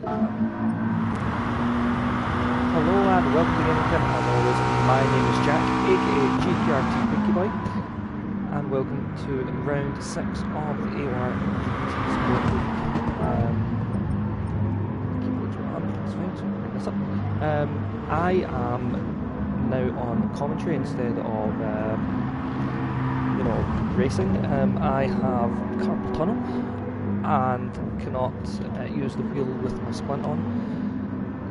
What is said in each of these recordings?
Hello and welcome to Gaming Tim. As always, my name is Jack, aka GTRT Pinky Boy, and welcome to round 6 of the AOR Sport League. Keyboard's on, that's fine, so bring this up. I am now on commentary instead of, racing. I have carpal tunnel and cannot use the wheel with my splint on,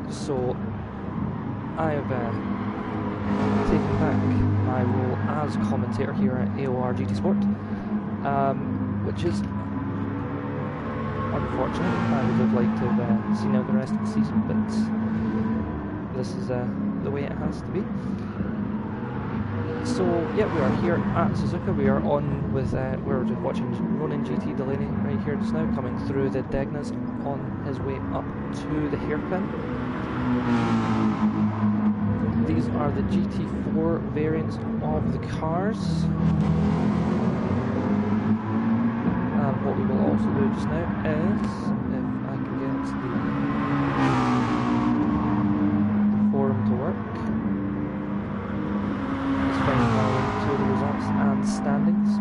so I have taken back my role as commentator here at AOR GT Sport, which is unfortunate. I would have liked to have seen out the rest of the season, but this is the way it has to be. So yeah, we are here at Suzuka. We are on with, we're just watching Ronan GT Delaney right here just now, coming through the Degnas on his way up to the hairpin. These are the GT4 variants of the cars. And what we will also do just now is, if I can get the forum to work, is find to the results and standings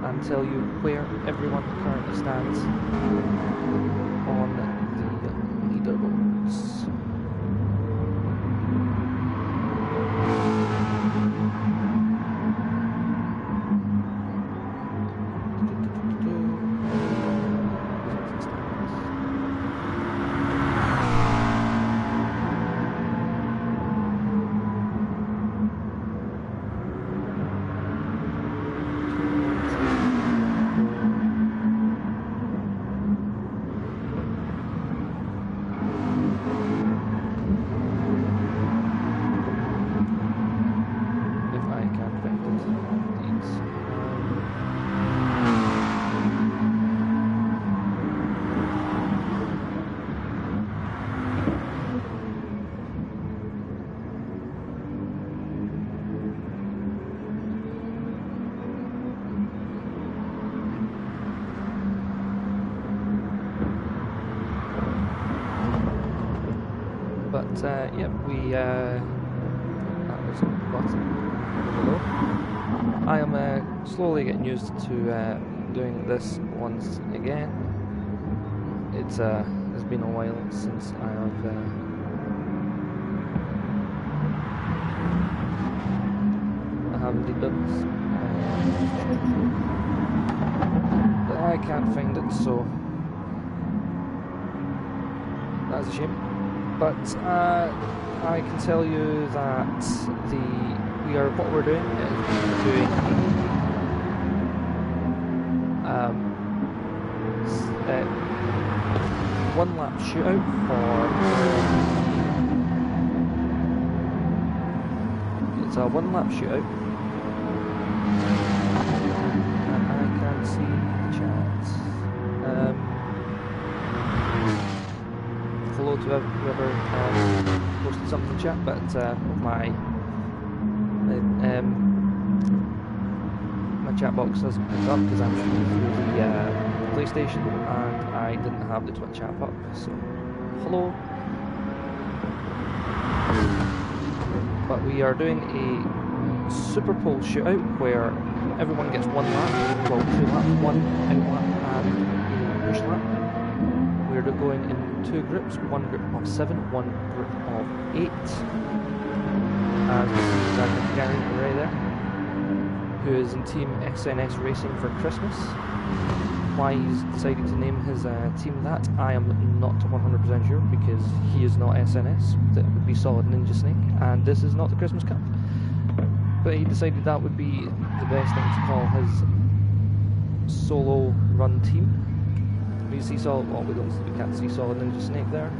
and tell you where everyone currently stands on the leaderboards. Yeah, that was button below. I am slowly getting used to doing this once again. It's been a while since I haven't done this. But I can't find it, so that's a shame. But I can tell you that what we're doing is doing a one lap shootout it's a one lap shootout, and I can't see the chat. Hello to whoever posted something in the chat, but my chat box doesn't pick up because I'm shooting through the PlayStation and I didn't have the Twitch app up, so hello. But we are doing a Super Pole shootout where everyone gets one lap, well 2 laps, one out lap and a push lap. We're going in 2 groups, one group of 7, one group of 8. As we see Gary right there, who is in Team SNS Racing for Christmas. Why he's decided to name his team that, I am not 100% sure, because he is not SNS. That would be Solid Ninja Snake, and this is not the Christmas Cup. But he decided that would be the best thing to call his solo run team. You see Solid, well, we can't see Solid Ninja Snake there.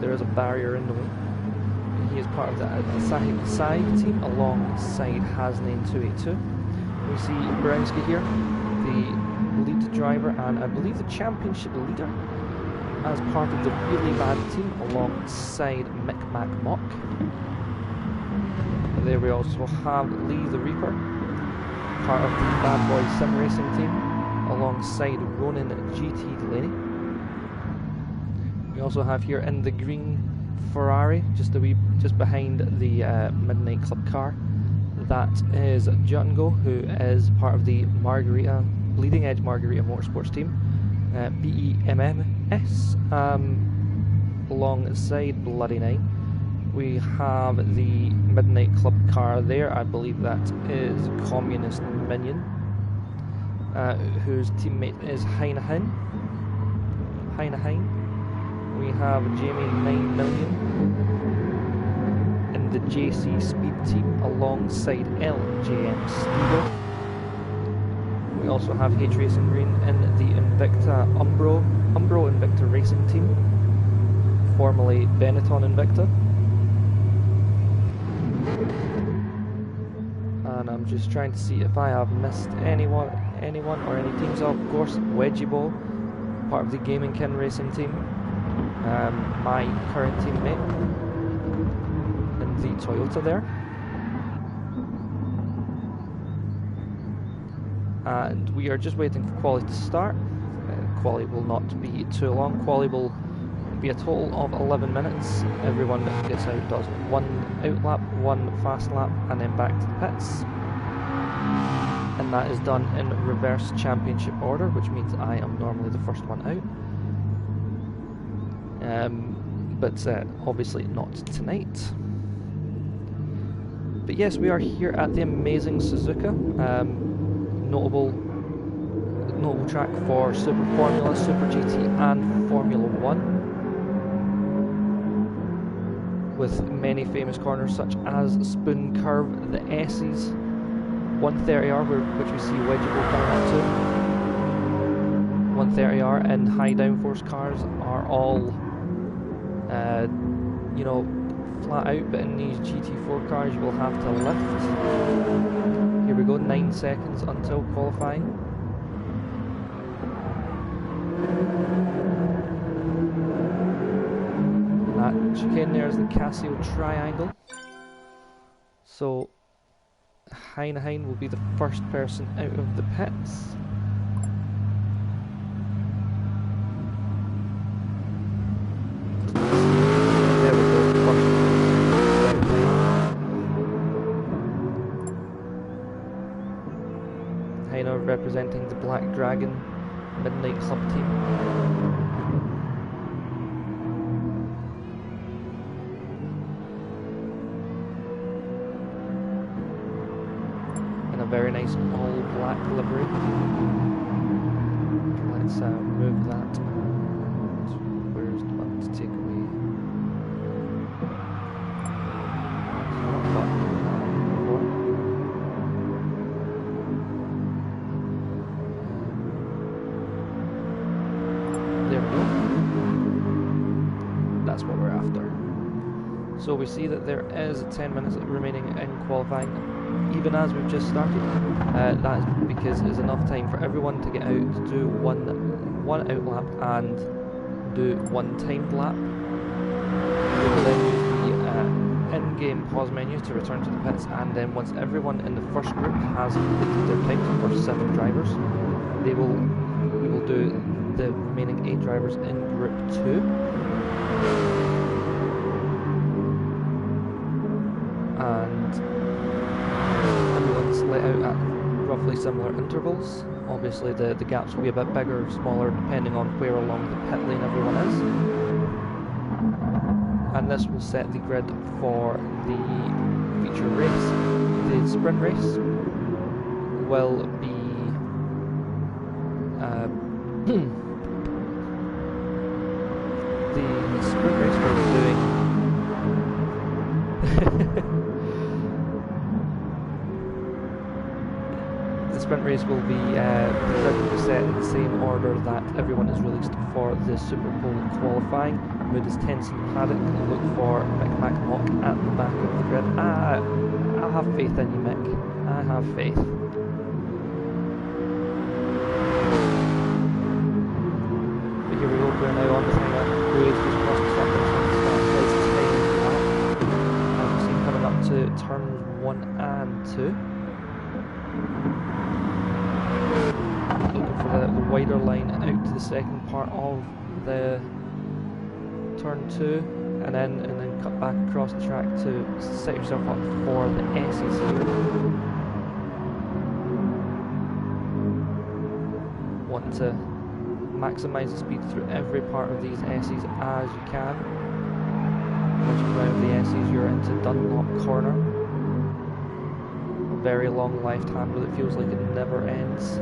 There is a barrier in the way. He is part of the side team alongside Hasnane282. We see Browski here, the lead driver and I believe the championship leader, as part of the really bad team alongside Micmac Mock. There we also have Lee the Reaper, part of the Bad Boys Sim Racing team, alongside Ronan GT Delaney. also have here in the green Ferrari, just behind the Midnight Club car. That is Django, who is part of the Bleeding Edge Margarita Motorsports team, BEMMS, alongside Bloody Nine. We have the Midnight Club car there. I believe that is Communist Minion, whose teammate is Heineken. We have Jamie 9 Million in the JC Speed team alongside LJM Stevo. We also have H Racing Green in the Invicta Umbro Invicta Racing team, formerly Benetton Invicta. And I'm just trying to see if I have missed anyone or any teams. Of course, Wedgie Ball, part of the Gaming Kin Racing team, my current teammate in the Toyota there. And we are just waiting for quali to start. Quali will not be too long. Quali will be a total of 11 minutes. Everyone that gets out does one out lap, one fast lap, and then back to the pits. And that is done in reverse championship order, which means I am normally the first one out. But obviously not tonight. But yes, we are here at the amazing Suzuka. Notable track for Super Formula, Super GT and Formula 1, with many famous corners such as Spoon Curve, the S's, 130R, which we see Wedgeable coming up to. 130R and high downforce cars are all you know, flat out, but in these GT4 cars you will have to lift. Here we go, 9 seconds until qualifying. That chicane there is the Casio Triangle. So Heineken will be the first person out of the pits. There we go, first Heino representing the Black Dragon Midnight Club team. In a very nice all black livery. Let's move that. Where's the button to take away? There we go. That's what we're after. So we see that there is 10 minutes remaining in qualifying, even as we've just started. That is because it's enough time for everyone to get out, to do one out lap and do one timed lap. We will then use the in-game pause menu to return to the pits, and then once everyone in the first group has completed their times, the first 7 drivers, we will do the remaining 8 drivers in group 2. And everyone's let out at roughly similar intervals. Obviously the gaps will be a bit bigger or smaller depending on where along the pit lane everyone is. And this will set the grid for the feature race. The sprint race will be the sprint race we're doing the sprint race will be set in the same order that everyone is released for the Super Bowl qualifying. Mood is tense in the paddock. Look for Mick McMock at the back of the grid. I have faith in you, Mick. I have faith. But here we go, we're now on the timer. Just across the start. And we see coming up to turns 1 and 2. Looking for the wider line out to the second part of the turn 2 and then cut back across the track to set yourself up for the S's here. Want to maximise the speed through every part of these S's as you can. Once you come out of the S's, you're into Dunlop Corner. A very long left-hander that feels like it never ends.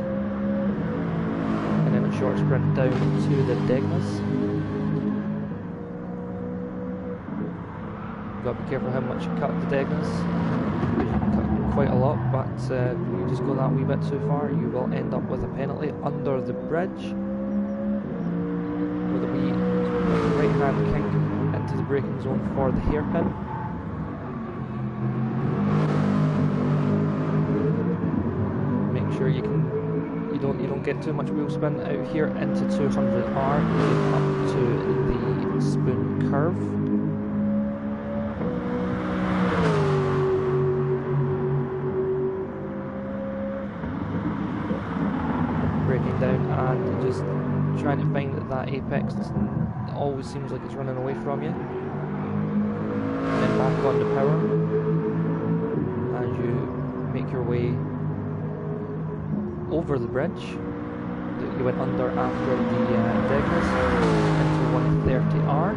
And then a short sprint down to the Degnas. You've got to be careful how much you cut the Degnas. You can cut quite a lot, but if you just go that wee bit too far, you will end up with a penalty under the bridge. With a wee right-hand kick into the braking zone for the hairpin. Make sure you don't get too much wheel spin out here into 200R, leading up to the spoon curve. Braking down and just trying to find that apex. It always seems like it's running away from you. Then back on the power as you make your way over the bridge that you went under after the Degnas into 130R.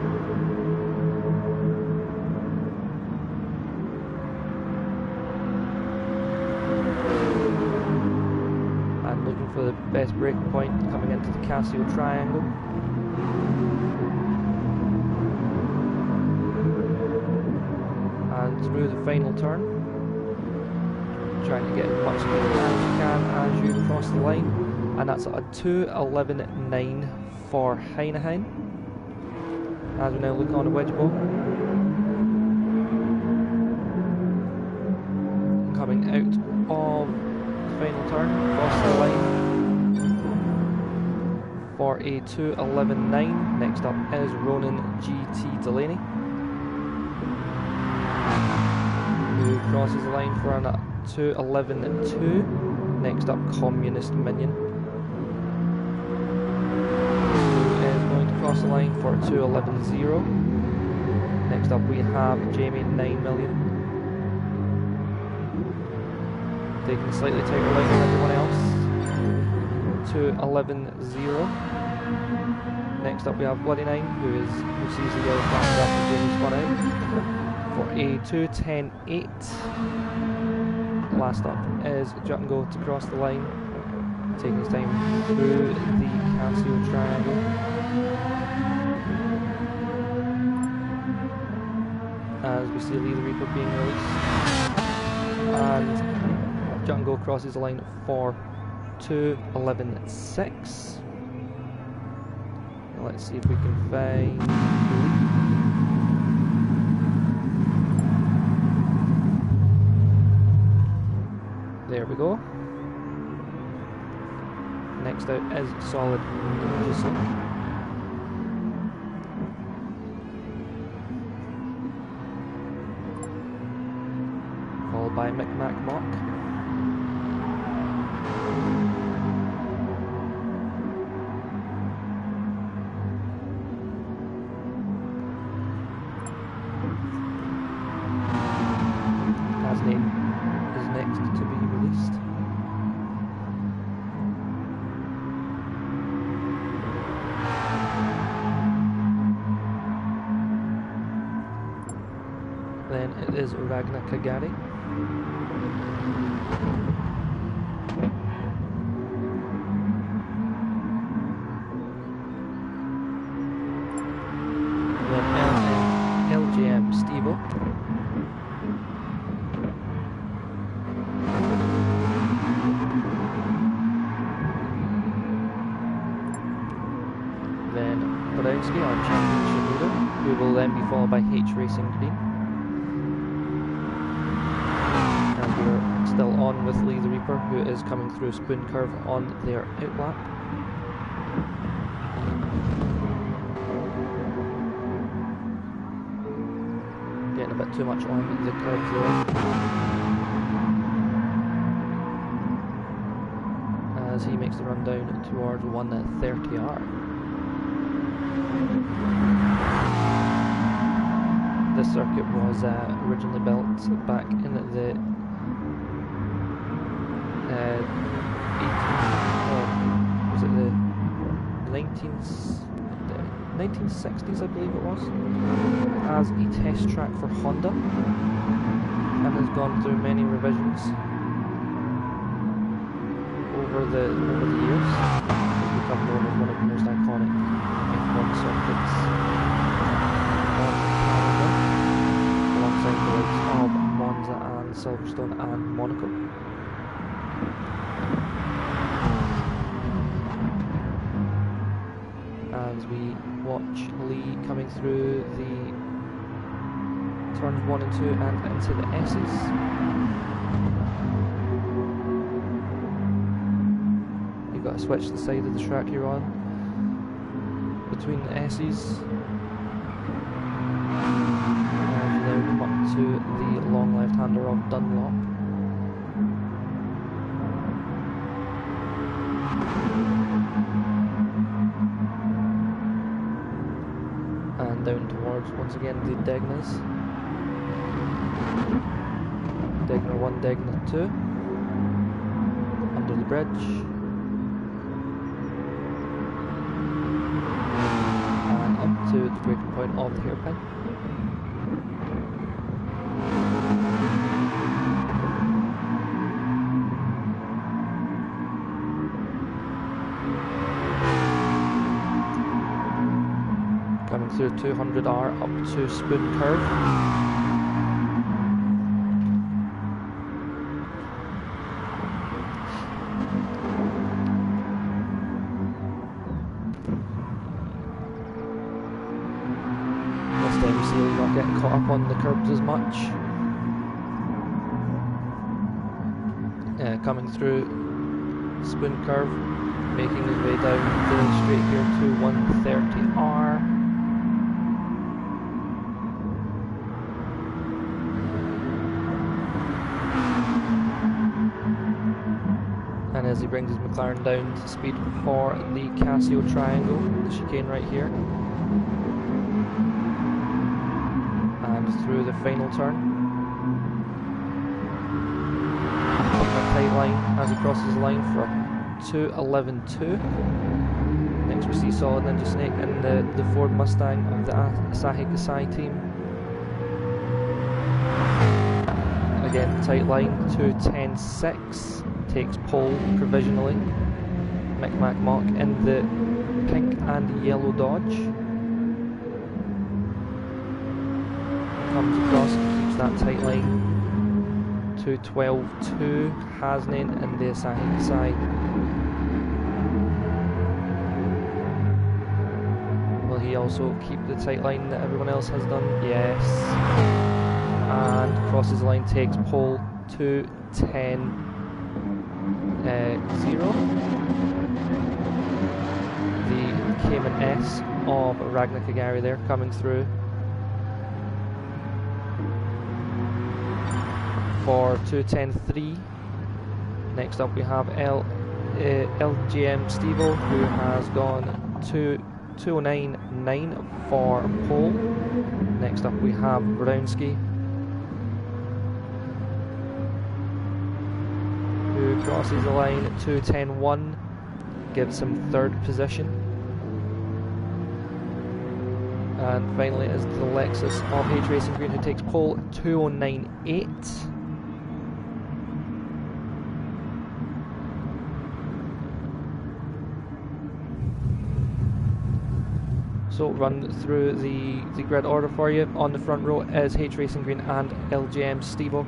And looking for the best braking point coming into the Casio triangle. And through the final turn, trying to get as much speed as you can as you cross the line, and that's a 2:11.9 for Heineheim. As we now look on the wedge ball, coming out of the final turn, across the line for a 2:11.9. Next up is Ronan GT Delaney, who crosses the line for an 2:11.2. Next up, Communist Minion, who is going to cross the line for 2:11.0. Next up, we have Jamie 9 Million, taking a slightly tighter line than everyone else. 2:11.0. Next up, we have Bloody Nine, who sees the yellow flag after Jamie's spun out for a 2:10.8. Last up is Jut and Go to cross the line, taking his time through the Casio triangle. As we see Lee the Reaper being released, and Jut and Go crosses the line for 2:11.6. Let's see if we can find There we go. Next out is Solid Suzuka. Followed by Micmac Mock. Hasn't is next to be released. Then it is Ragnar Kagari. Then LGM Stevo. Then Podolski on Championship leader, who will then be followed by H Racing Green. And we're still on with Lee the Reaper, who is coming through Spoon Curve on their outlap. Getting a bit too much on the curve there, as he makes the run down towards 130R. this circuit was originally built back in the 1960s, I believe it was, as a test track for Honda, and has gone through many revisions over the years. It's become known as one of the most iconic F1 circuits on Canada, alongside the likes of Monza and Silverstone and Monaco. As we watch Lee coming through the turns 1 and 2 and into the S's. You've got to switch the side of the track you're on between the S's. And now come up to the long left-hander of Dunlop. And down towards, once again, the Degnas. Degner 1, Degner 2. Under the bridge. And up to the breaking point of the hairpin. Coming through 200R up to Spoon Curve. This time you see he's not getting caught up on the curbs as much. Coming through Spoon Curve, making his way down the straight here to 130R. And as he brings his McLaren down to speed for the Casio Triangle, the chicane right here. And through the final turn. A tight line as he crosses the line for 2.11.2. Next we see Solid Ninja Snake in the Ford Mustang of the Asahi Kasai team. Again, tight line, 2.10.6. Takes pole provisionally. Micmac Mock in the pink and yellow Dodge. Comes across, keeps that tight line. 2.12.2. Hasnain in the Asahi Kasai. Will he also keep the tight line that everyone else has done? Yes. And crosses the line, takes pole, 2.10.0. The Cayman S of Ragnar Kagari there coming through for 2.10.3. Next up we have LGM Stevo, who has gone to 2.09.9 for pole. Next up we have Brownski, who crosses the line at 2.10.1, gives him third position. And finally is the Lexus of H Racing Green, who takes pole 2.09.8. So run through the grid order for you. On the front row is H Racing Green and LGM Stevo,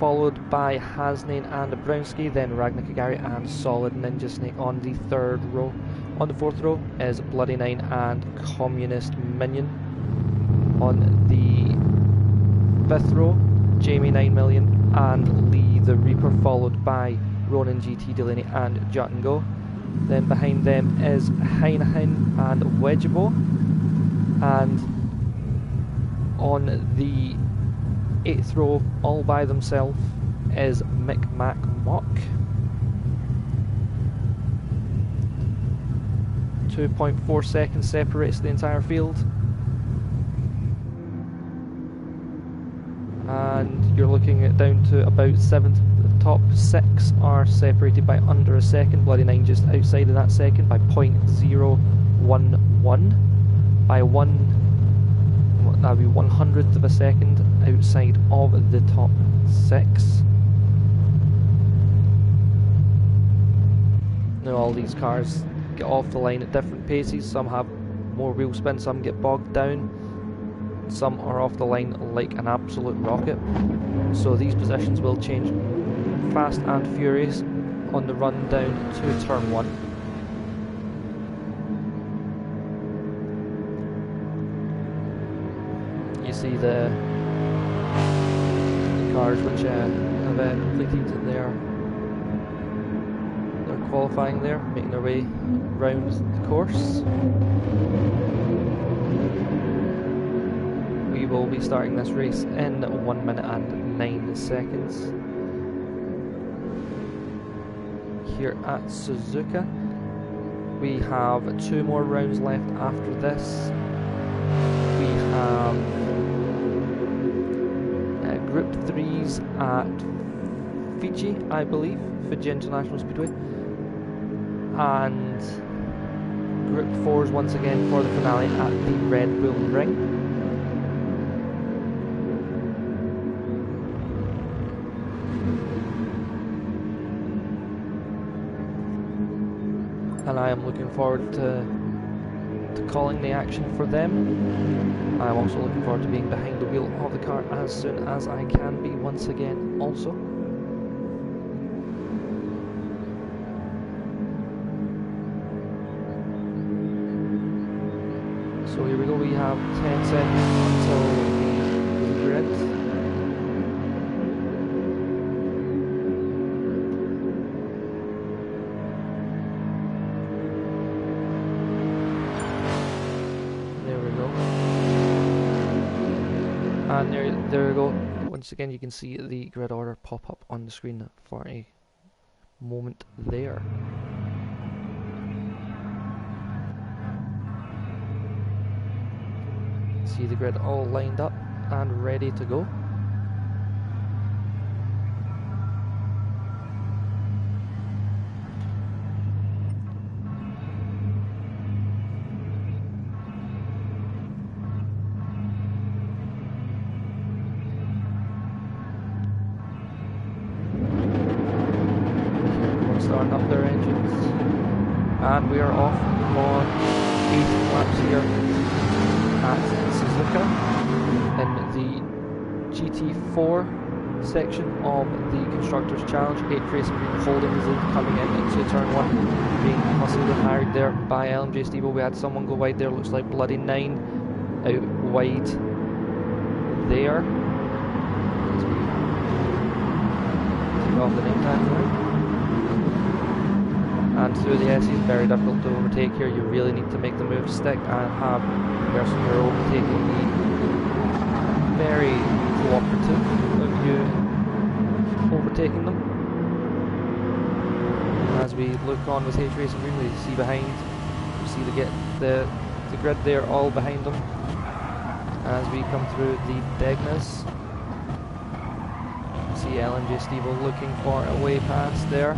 followed by Hasnain and Brownski, then Ragnar Kagari and Solid Ninja Snake on the third row. On the fourth row is Bloody Nine and Communist Minion. On the fifth row, Jamie 9 Million and Lee the Reaper, followed by Ronan GT Delaney and Jut and Go. Then behind them is Heineken and Wedgebo. And on the 8th row, all by themselves, is Micmac Mock. 2.4 seconds separates the entire field. and you're looking at down to about 7th. The top 6 are separated by under a second. Bloody 9 just outside of that second by 0.011, by that would be 100th of a second outside of the top 6. Now all these cars get off the line at different paces. Some have more wheel spin, some get bogged down, some are off the line like an absolute rocket. So these positions will change fast and furious on the run down to turn 1. You see the cars which have completed their qualifying there, making their way round the course. We will be starting this race in 1 minute and 9 seconds here at Suzuka. We have 2 more rounds left after this. We have Group 3s at Fiji, I believe, Fiji International Speedway, and Group 4s once again for the finale at the Red Bull Ring. And I am looking forward to calling the action for them. I am also looking forward to being behind the wheel of the car as soon as I can be once again also. So here we go, we have 10 seconds until the grid. And there we go. Once again, you can see the grid order pop up on the screen for a moment there. See the grid all lined up and ready to go. Starting up their engines, and we are off for 8 laps here at Suzuka in the GT4 section of the Constructors Challenge. 8 Racing Green holding his lead coming into turn 1, being hustled and harried there by LMJ Stevo. We had someone go wide there, looks like bloody 9 out wide there. Take off the name tag there. And through the S, it's very difficult to overtake here. You really need to make the move stick and have the person you're overtaking be very cooperative of you overtaking them. As we look on with H Racing Green, we see behind, you see the grid there all behind them. As we come through the Degnas, see LMJ Stevo looking for a way past there.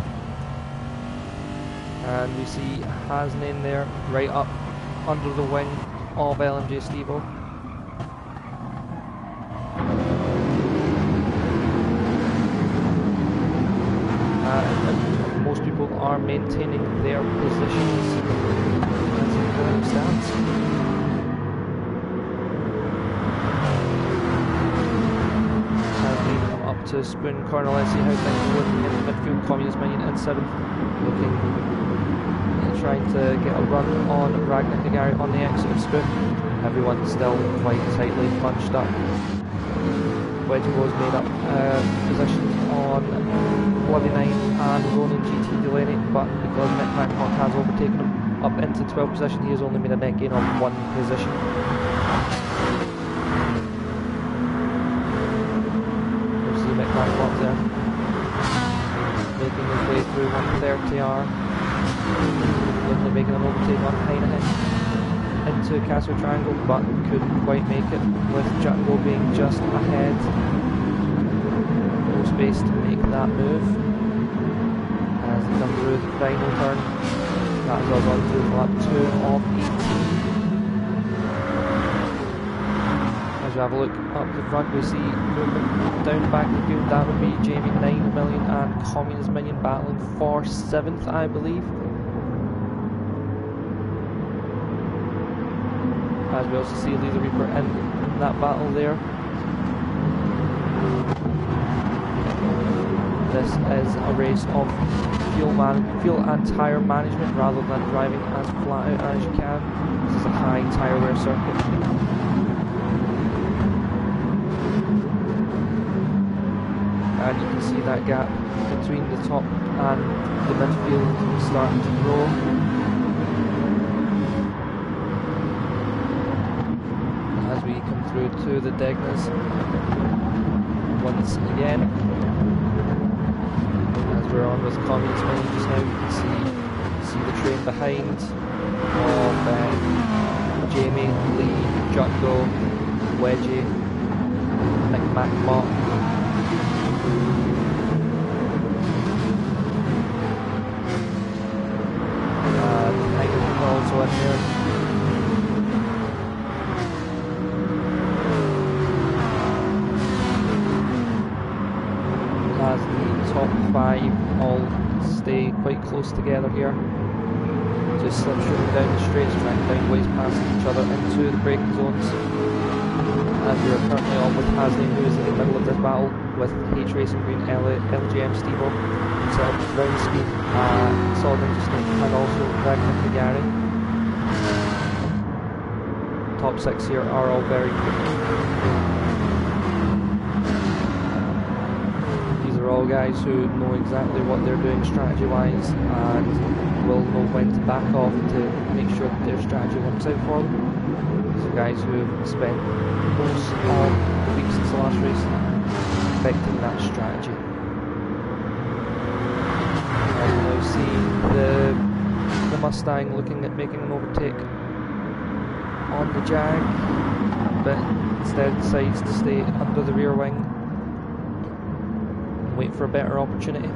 And we see Hasnain there, right up under the wing of LMJ Stevo. Most people are maintaining their positions as it currently stands. Hasnain come up to Spoon Corner. Let's see how things are looking in the midfield. Communist Minion in 7th, looking, trying to get a run on Ragnar Kagari on the exit of Spoon. Everyone's still quite tightly bunched up. Wedge was made up positions on Bloody 9 and Ronan GT Delaney, but because Mick Hancock has overtaken him up into 12th position, he has only made a net gain of 1 position. There's the Mick Hancock there, making his way through 130R. Literally making an overtake on Heineken into Castle Triangle, but couldn't quite make it, with Jacko being just ahead. space to make that move. As they come through the final turn, that is us on through lap 2 of 18. As we have a look up the front, we see movement down the back of the field. That would be Jamie 9 million and Communist Minion battling for 7th, I believe. As we also see Lee the Reaper in that battle there. This is a race of fuel and tyre management rather than driving as flat out as you can. This is a high tyre wear circuit. And you can see that gap between the top and the midfield starting to grow. As we come through to the Degnas once again. As we're on with Communist Minion just now, you can see the train behind of Jamie, Lee, Jutgo, Wedgie, Nick McMott. Also in here. As the top 5 all stay quite close together here. Just slipstreaming down the straights, trying to find ways past each other into the braking zones. As we are currently on with Hasley, who is in the middle of this battle with H Racing Green, LGM Stevo, himself, Round Speed, Solid Ninja Snake, and also Ragnar Gary. Top 6 here are all very quick. These are all guys who know exactly what they're doing strategy-wise and will know when to back off to make sure that their strategy works out for them. These are guys who have spent most of the week since the last race perfecting that strategy. And we now see the Mustang looking at making an overtake on the Jag, but instead decides to stay under the rear wing and wait for a better opportunity.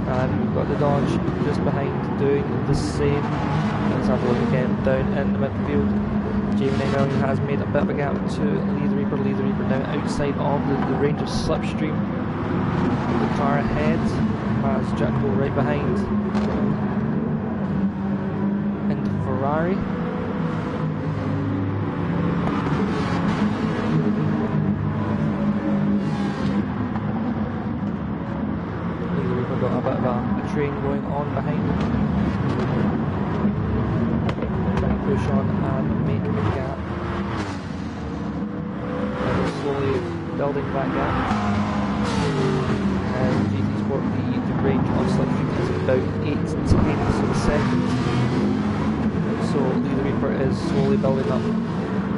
And we've got the Dodge just behind doing the same. Let's have a look again down in the midfield. Jamie 9 million has made a bit of a gap to Lee the Reaper. Lee the Reaper now outside of the range of slipstream. The car ahead has Jutgo right behind into Ferrari. Lee the Reaper got a bit of a train going on behind him. Trying to push on and make a gap. And slowly building that gap. And GT4, the range on slipstream is about 8 tenths of a second. So Lee the Reaper is slowly building up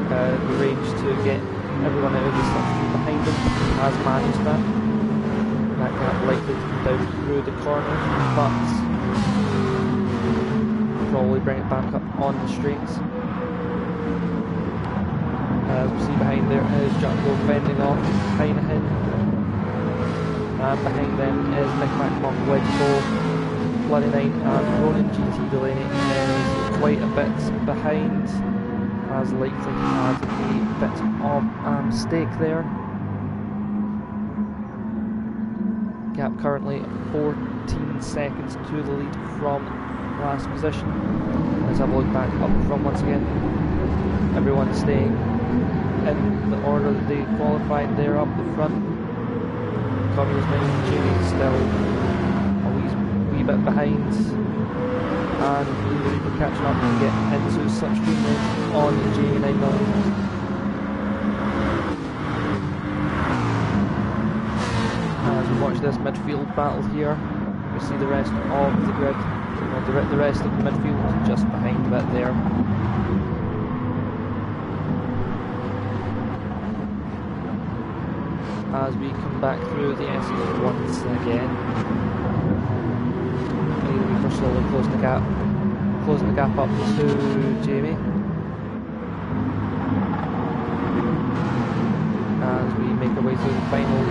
the range to get everyone out of the slipstream behind him. He has managed that. That gap likely to come down through the corner, but probably bring it back up on the straights. As we see behind there is Jutgo fending off Heineken. And behind them is Nick McMahon, Wedge Bloody 9, and Ronan GT Delaney is quite a bit behind, as likely he had a bit of a mistake there. Gap currently 14 seconds to the lead from last position. Let's have a look back up from once again. Everyone staying in the order that they qualified there up the front. Communist Minion, Jamie still a wee bit behind, and Lee the Reaper catching up to get into slipstream range on Jamie 9 million. As we watch this midfield battle here, we see the rest of the grid, the rest of the midfield just behind a bit there. As we come back through the S's once again, Lee the Reaper slowly closing the gap up to Jamie. as we make our way through the final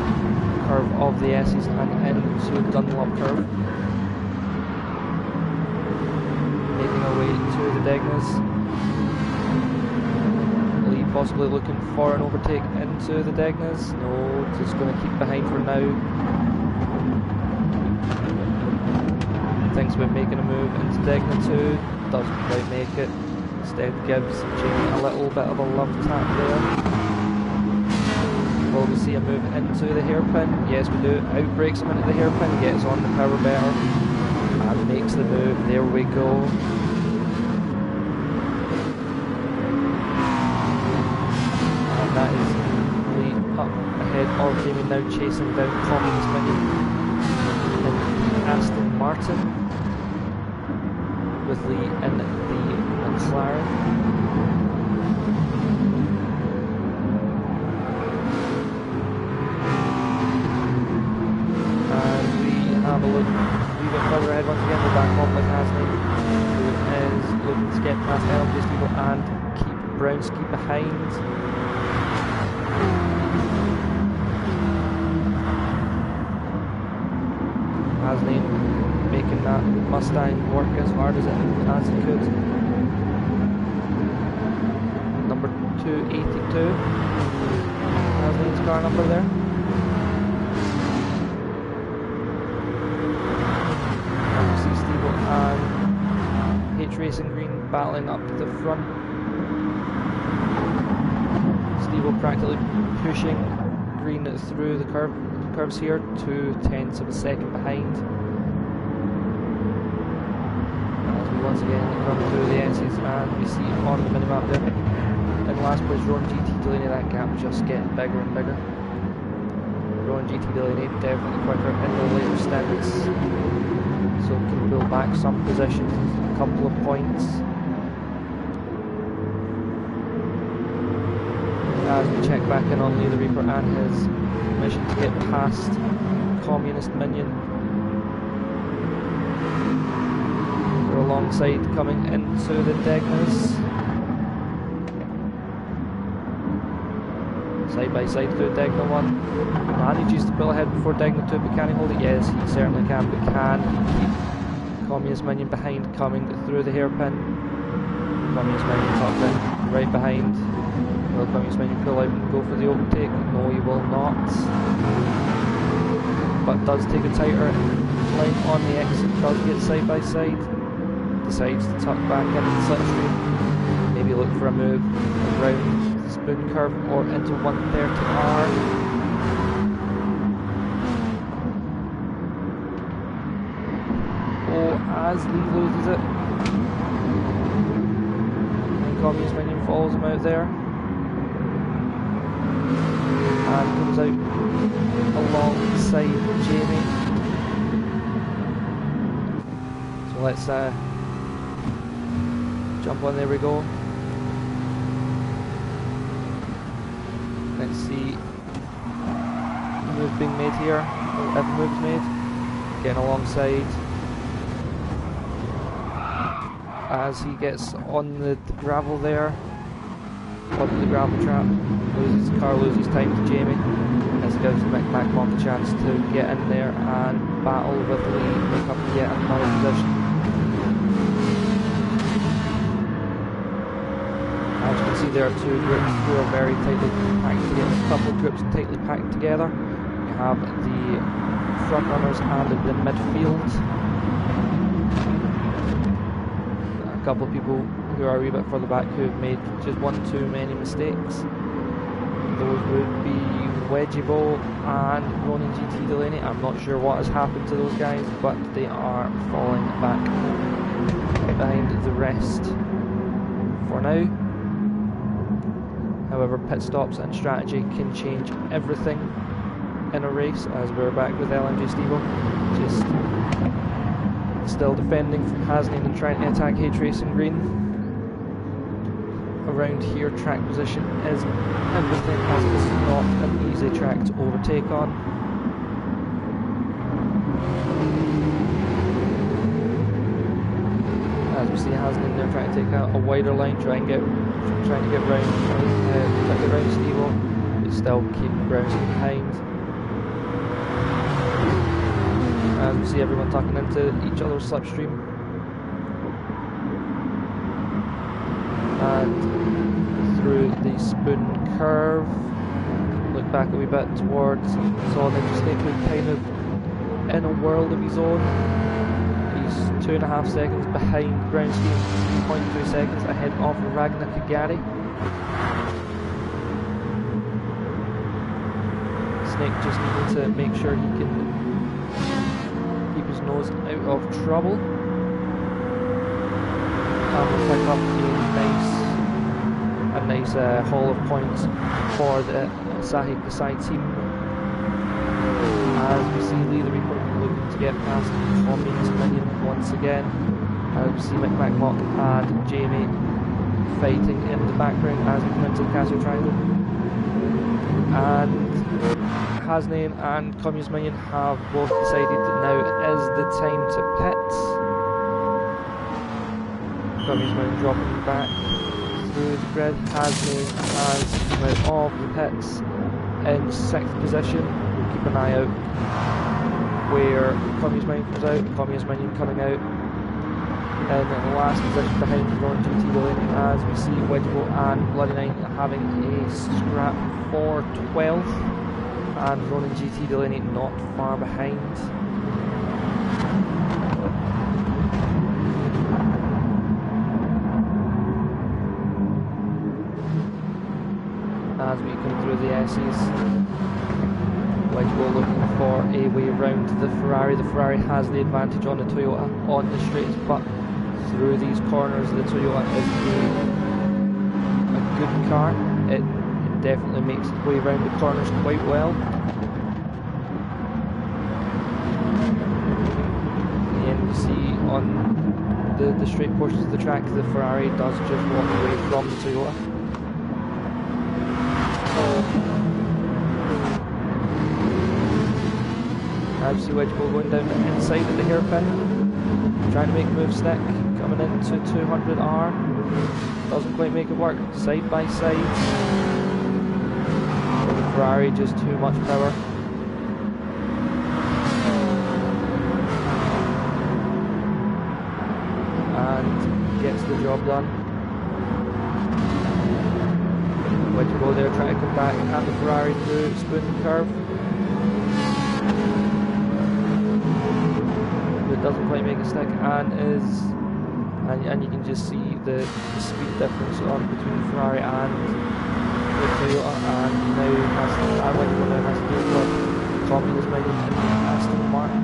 curve of the S's and into the Dunlop curve. Making our way to the Degnas. Lee possibly looking for an overtake into the Degnas. No, just going to keep behind for now. Thinks about making a move into Degna 2. Doesn't quite make it. Instead gives Jamie a little bit of a love tap there. Will we see a move into the hairpin? Yes, we do. Outbreaks him into the hairpin, gets on the power better, and makes the move. There we go. And that is Lee up ahead of Jamie, now chasing down Communist Minion in Aston Martin, with Lee in the McLaren. And we have a look a wee bit further ahead once again. We're back on with Hasney, who is looking to get past LMJ's people and keep Brownski behind. Hasney making that Mustang work as hard as he could. Number 282. Hasney's car number there. And we see Steve and H Racing Green battling up the front. Steve practically pushing Green through the curves here, 2/10 of a second behind. As we once again run through the S's, and we see on the minimap there, in last place Rowan GT Delaney, that gap just getting bigger and bigger. Rowan GT Delaney definitely quicker in the later stints, so can pull back some positions, a couple of points. As we check back in on Lee the Reaper and his mission to get past Communist Minion. We're alongside coming into the Degnas. Side by side through Degna 1. Manages to pull ahead before Degna 2, but can he hold it? Yes, he certainly can, but can he keep Communist Minion behind coming through the hairpin? Communist Minion tucked in, right behind. Will Communist Minion pull out and go for the overtake? No, he will not. But does take a tighter line on the exit, does get side by side. Decides to tuck back into the slipstream. Maybe look for a move around the spoon curve or into 130R. Oh, as Lee loses it. And Communist Minion follows him out there. And comes out alongside Jamie. So let's jump on, there we go. Let's see the move being made here, or if the move's made. Getting alongside as he gets on the gravel there. Onto the gravel trap, loses his car, loses time to Jamie. This gives Mick McMahon a chance to get in there and battle with Lee, make up yet another position. As you can see, there are two groups who are very tightly packed together, a couple of groups tightly packed together. You have the front runners and the midfield. A couple of people who are a wee bit further back who have made just one too many mistakes. Those would be Wedgie Bowl and Ronan GT Delaney. I'm not sure what has happened to those guys, but they are falling back behind the rest for now. However, pit stops and strategy can change everything in a race, as we're back with LMJ Stevo, just still defending from Hasney and trying to attack H Racing Green. Around here, track position is everything, as it is not an easy track to overtake on. As we see Hasney there trying to take out a wider line, trying to get round Stevo. still keeping Brownski behind. As we see everyone tucking into each other's slipstream. And through the spoon curve, look back a wee bit towards Zon and just Snakewood kind of in a world of his own. He's 2.5 seconds behind Brownski, 3.2 seconds ahead of Ragnar Kagari. Snake just needing to make sure he can keep his nose out of trouble. And we'll pick up a nice haul of points for the Asahi Kasai team. As we see Lee the Reaper looking to get past Tommy's minion once again. As we see McMacMock and Jamie fighting in the background as we come into the Casio Triangle. And Hasnain and Communist Minion have both decided that now is the time to pit. Communist Minion dropping back through the grid. Hasnain has come out of the pits in 6th position. We'll keep an eye out where Communist Minion comes out. Communist Minion coming out in the last position behind Ron GT Delaney, as we see Wedgebo and Bloody Knight having a scrap for 12th, and Ronan GT Delaney not far behind. As we come through the S's, Wedgebo looking for a way around the Ferrari. The Ferrari has the advantage on the Toyota on the straights, but through these corners the Toyota is a good car. It definitely makes its way around the corners quite well. And you see on the straight portions of the track, the Ferrari does just walk away from the Toyota. I see Wedgebo going down the inside of the hairpin, trying to make a move stick, coming into 200R, doesn't quite make it work, side by side. Ferrari just too much power. And gets the job done. Wedgebo there trying to come back at the Ferrari through spoon curve. Doesn't quite make a stick, and you can just see the speed difference on between Ferrari and the Toyota, and now has to do what Tommy is making in Aston Martin.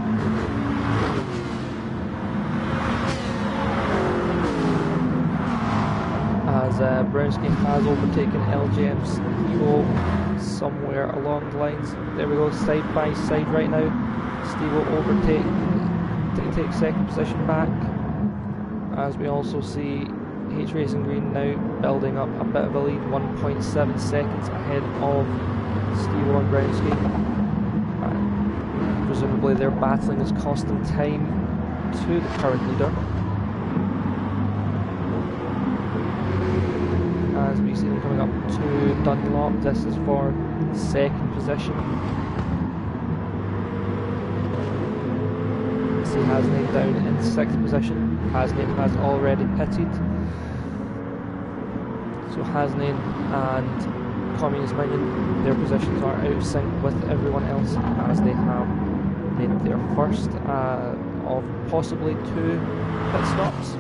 As Brownski has overtaken LJM's Evo somewhere along the lines. There we go, side by side right now. Steve will overtake. They take 2nd position back, as we also see H Racing Green now building up a bit of a lead, 1.7 seconds ahead of Steve and Brownski. Presumably their battling is costing time to the current leader, as we see them coming up to Dunlop. This is for 2nd position. Hasnain down in 6th position. Hasnain has already pitted, so Hasnain and Communist Minion, their positions are out of sync with everyone else, as they have made their first of possibly 2 pit stops.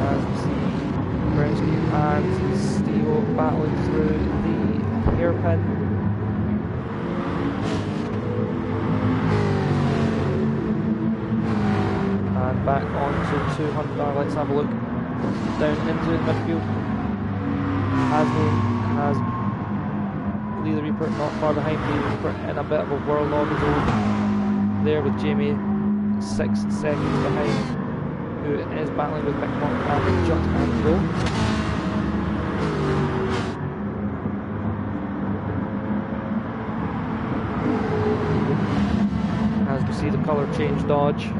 As we see Brownski and Steve battling through the hairpin. Back onto 200R, let's have a look down into the midfield. Hasnain has Lee the Reaper not far behind. Lee the Reaper in a bit of a whirl of his own there, with Jamie 6 seconds behind, who is battling with McMock and Jut and Go. As we see the colour change dodge.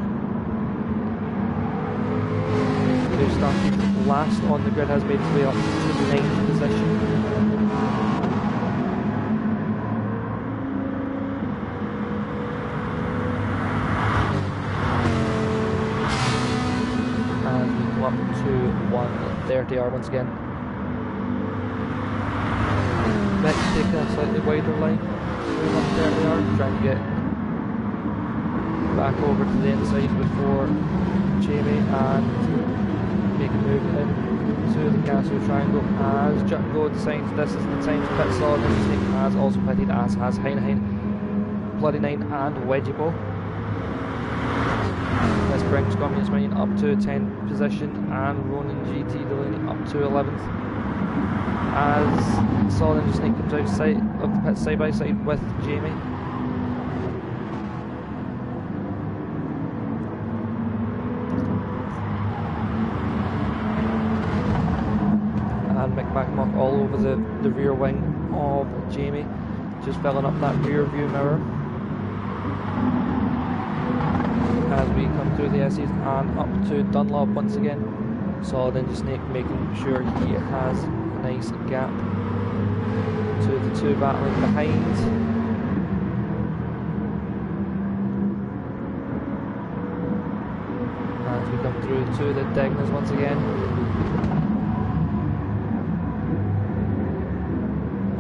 who started last on the grid has made his way up to 9th position. Up to 130R once again. Mick taking a slightly wider line through 130R, trying to get back over to the inside before Jamie and make a move into the Castle Triangle as Jutgo decides this is the time to pit solid. Snake has also pitted, as has Heineken, Bloody Nine and Wedgieball. This brings Communist Minion up to 10th position and Ronin GT Delaney up to 11th. As Solid Ninja Snake comes outside of the pit side by side with Jamie. And Mick Macmock all over the rear wing of Jamie, just filling up that rear view mirror. As we come through the S's and up to Dunlop once again. Solid Ninja Snake making sure he has a nice gap to the two battling behind. As we come through to the Degnas once again.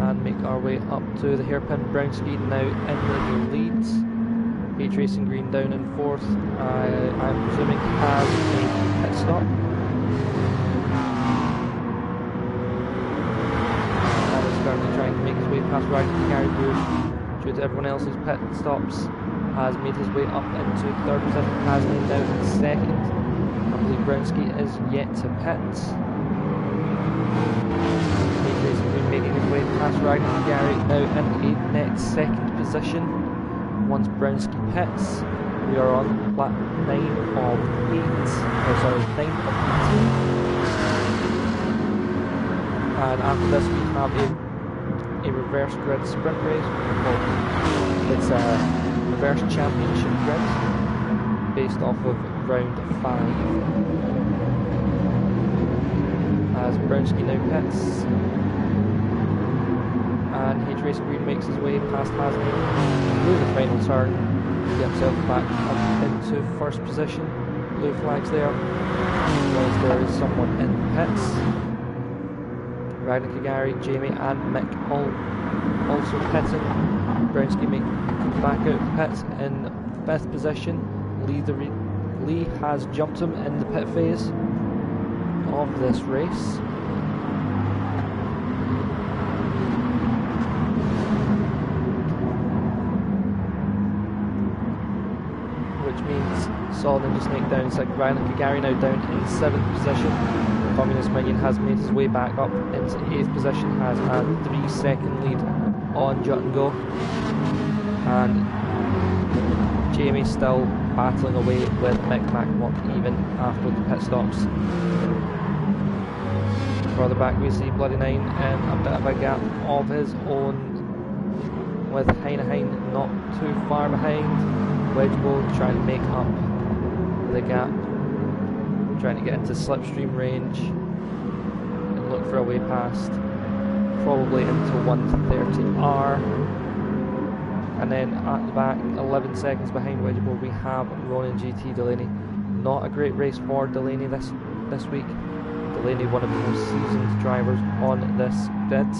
And make our way up to the hairpin. Brownski now in the leads. H Racing Green down in 4th. I'm presuming has a pit stop. And is currently trying to make his way past Ryan Gary, who, due to everyone else's pit stops, has made his way up into 3rd position. Hasn't now in 2nd. I believe Brownski is yet to pit. H Racing Green making his way past Ryan Gary, now in a net 2nd position. Once Brownski pits, we are on lap 9 of 18. And after this we have a reverse grid sprint race. Well, it's a reverse championship grid based off of round 5. As Brownski now pits. And H Racing Green makes his way past Hasney through the final turn to get himself back up into 1st position. Blue flags there, as there is someone in the pits. Ragnar Kagari, Jamie and Mick all also pitting. Brownski comes back out of the pits in 5th position. Lee has jumped him in the pit phase of this race. Means Solid Ninja Snake down in 2nd, Ryan Kagari now down in 7th position. Communist Minion has made his way back up into 8th position, has a 3-second lead on Jut and Go. And Jamie still battling away with Mick Macmock even after the pit stops. Further back we see Bloody Nine in a bit of a gap of his own, with Heineken not too far behind. Wedgebo trying to make up the gap, trying to get into slipstream range and look for a way past, probably into 130R. And then at the back, 11 seconds behind Wedgebo, we have Ronin GT Delaney. Not a great race for Delaney this week. Delaney, one of the most seasoned drivers on this grid,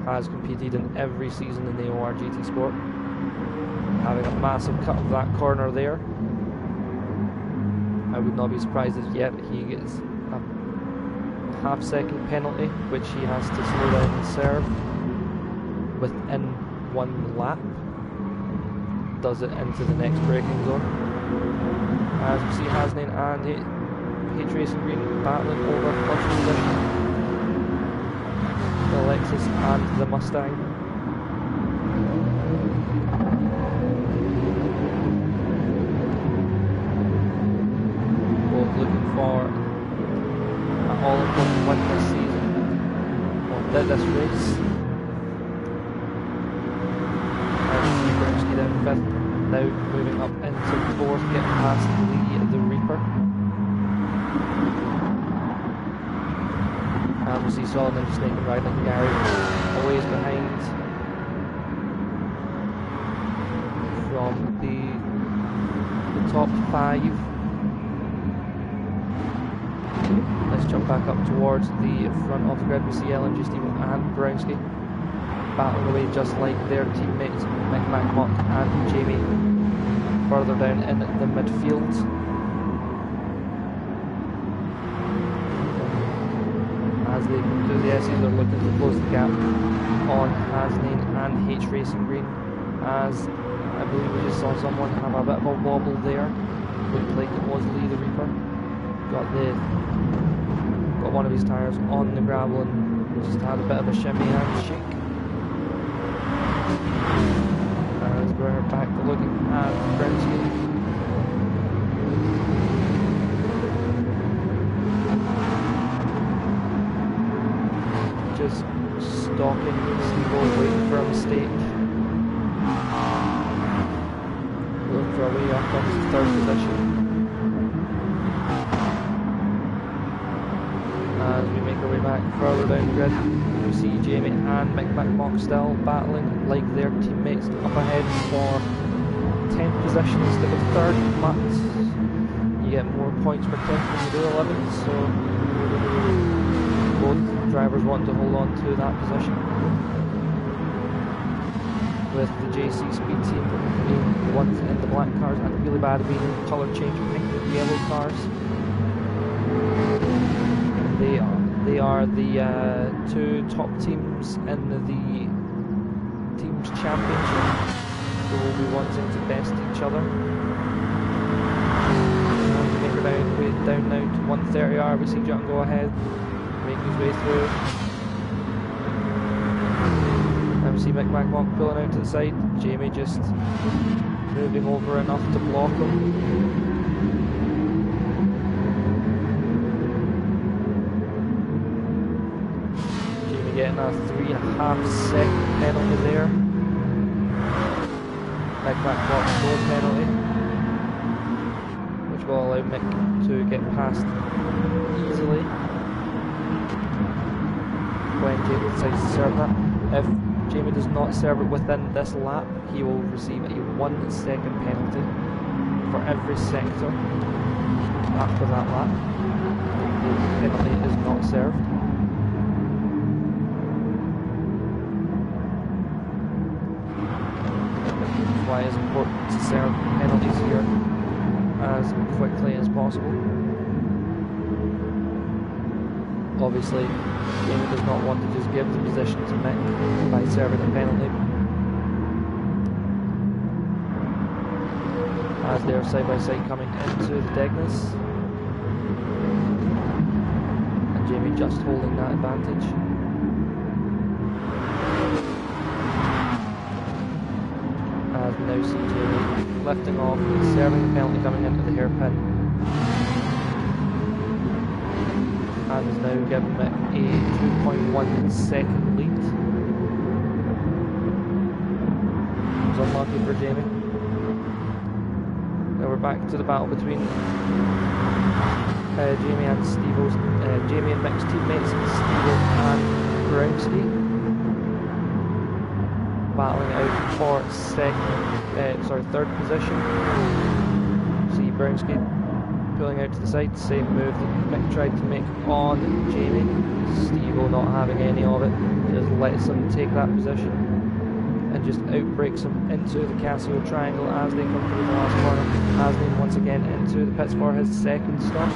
has competed in every season in the AOR GT Sport. Having a massive cut of that corner there. I would not be surprised if yet he gets a half-second penalty, which he has to slow down and serve within 1 lap. Does it into the next braking zone. As we see Hasnain and H Racing Green battling over 1st position. The Lexus and the Mustang. Looking for an all-important win this season, or this race. And Brownski down 5th, now moving up into 4th, getting past the Reaper. And we see Solid Ninja Snake and Ride Like Gary a ways behind from the top 5. Let's jump back up towards the front of the grid. We see LMG Steve and Brownski battling away just like their teammates Mick McMock and Jamie further down in the midfield. As they do the SE, they're looking to close the gap on Hasnain and H Racing Green, as I believe we just saw someone have a bit of a wobble there. Looked like it was Lee the Reaper. Got one of his tyres on the gravel and just had a bit of a shimmy and shake. As we're back to looking at Brownski. Just stalking Steve waiting for a mistake. Looking for a way up into the 3rd position. As we make our way back further down the grid, we see Jamie and Mick McMock still battling like their teammates up ahead for 10th position instead of 3rd, but you get more points per 10th when you do 11th, so both drivers want to hold on to that position. With the JC Speed team being the ones in the black cars and really bad being in the colour change pink with the yellow cars. They are the 2 top teams in the teams championship, so we'll be wanting to best each other. And to make our way down now to 130R, we see John go ahead, make his way through. And we see Mick McMock pulling out to the side, Jamie just moving over enough to block him. Getting a 3.5 second penalty there. Mick McMock no penalty, which will allow Mick to get past easily when Jamie decides to serve that. If Jamie does not serve it within this lap, he will receive a 1 second penalty for every sector after that lap. The penalty is not served. Why it's important to serve penalties here as quickly as possible. Obviously, Jamie does not want to just give the position to Mick by serving a penalty, as they are side by side coming into the Degness, and Jamie just holding that advantage. As we now see Jamie lifting off, serving the penalty coming into the hairpin, and is now giving Mick a 2.1 second lead. It was unlucky for Jamie. Now we're back to the battle between Jamie and Steve-O's, Jamie and Mick's teammates, Steve-O and Brownski, battling out for 3rd position. See Brownski pulling out to the side, same move that Mick tried to make on Jamie. Steve-O not having any of it, he just lets him take that position and just outbreaks him into the Casio triangle as they come through the last corner. Hasnain once again into the pits for his 2nd stop,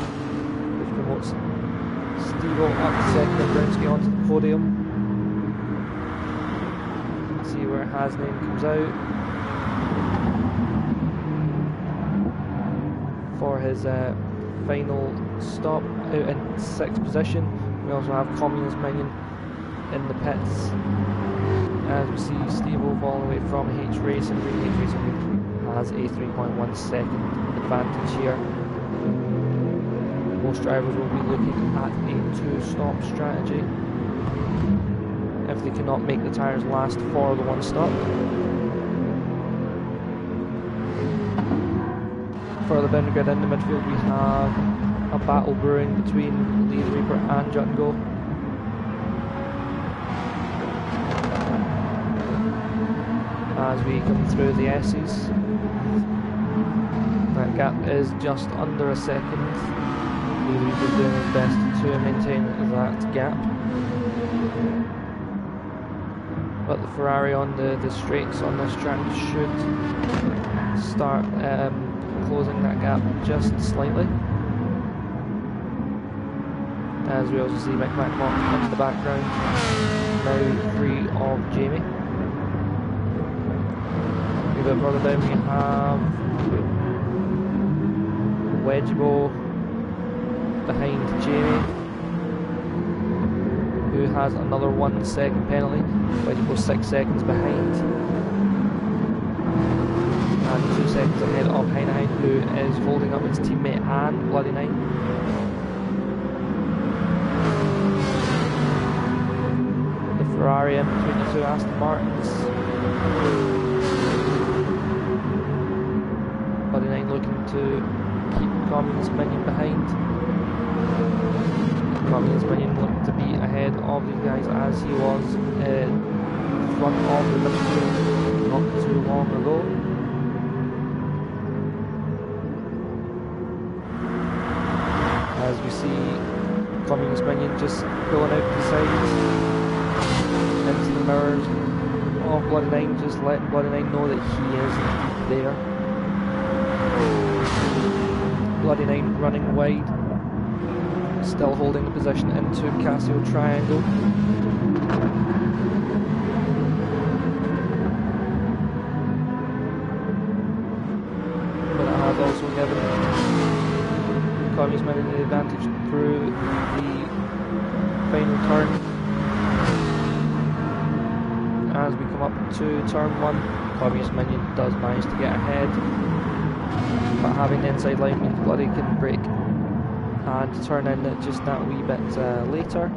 which promotes Steve-O up to 2nd and Brownski onto the podium. See where Hasnain comes out for his final stop out in 6th position. We also have Communist Minion in the pits, as we see Steve-O falling away from H Racing. H Racing has a 3.1 second advantage here. Most drivers will be looking at a 2-stop strategy if they cannot make the tyres last for the 1 stop. Further down the grid in the midfield we have a battle brewing between Lee the Reaper and Jut and Go. As we come through the S's, that gap is just under a second. Lee the Reaper doing his best to maintain that gap. But the Ferrari on the straights on this track should start closing that gap just slightly. As we also see Mick McMock in the background, now free of Jamie. A bit further down we have Wedgebo behind Jamie, who has another 1 second penalty. Wedgebo 6 seconds behind. And 2 seconds ahead of Heinlein, who is holding up his teammate and Bloody Nine. The Ferrari in between the two Aston Martins. Bloody Nine looking to keep Communist Minion behind. Communist Minion looking to be ahead of these guys as he was in front of the midfield not too long ago. As we see Communist Minion just pulling out to the side into the mirrors of Bloody Nine, just letting Bloody Nine know that he is there. Bloody Nine running wide, still holding the position into Casio Triangle. But it has also given Communist Minion the advantage through the final turn. As we come up to turn 1, Communist Minion does manage to get ahead, but having the inside line means Bloody can brake and turn in just that wee bit later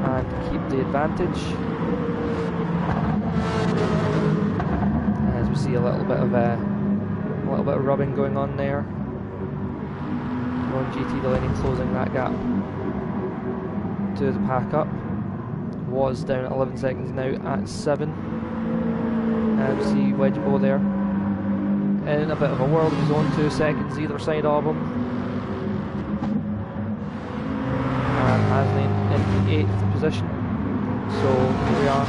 and keep the advantage. As we see a little bit of rubbing going on there. GT Delaney closing that gap to the pack up. Was down at 11 seconds, now at 7. And we see Wedgebo there in a bit of a world of his own, 2 seconds either side of him. And Haslane in the 8th position. So here we are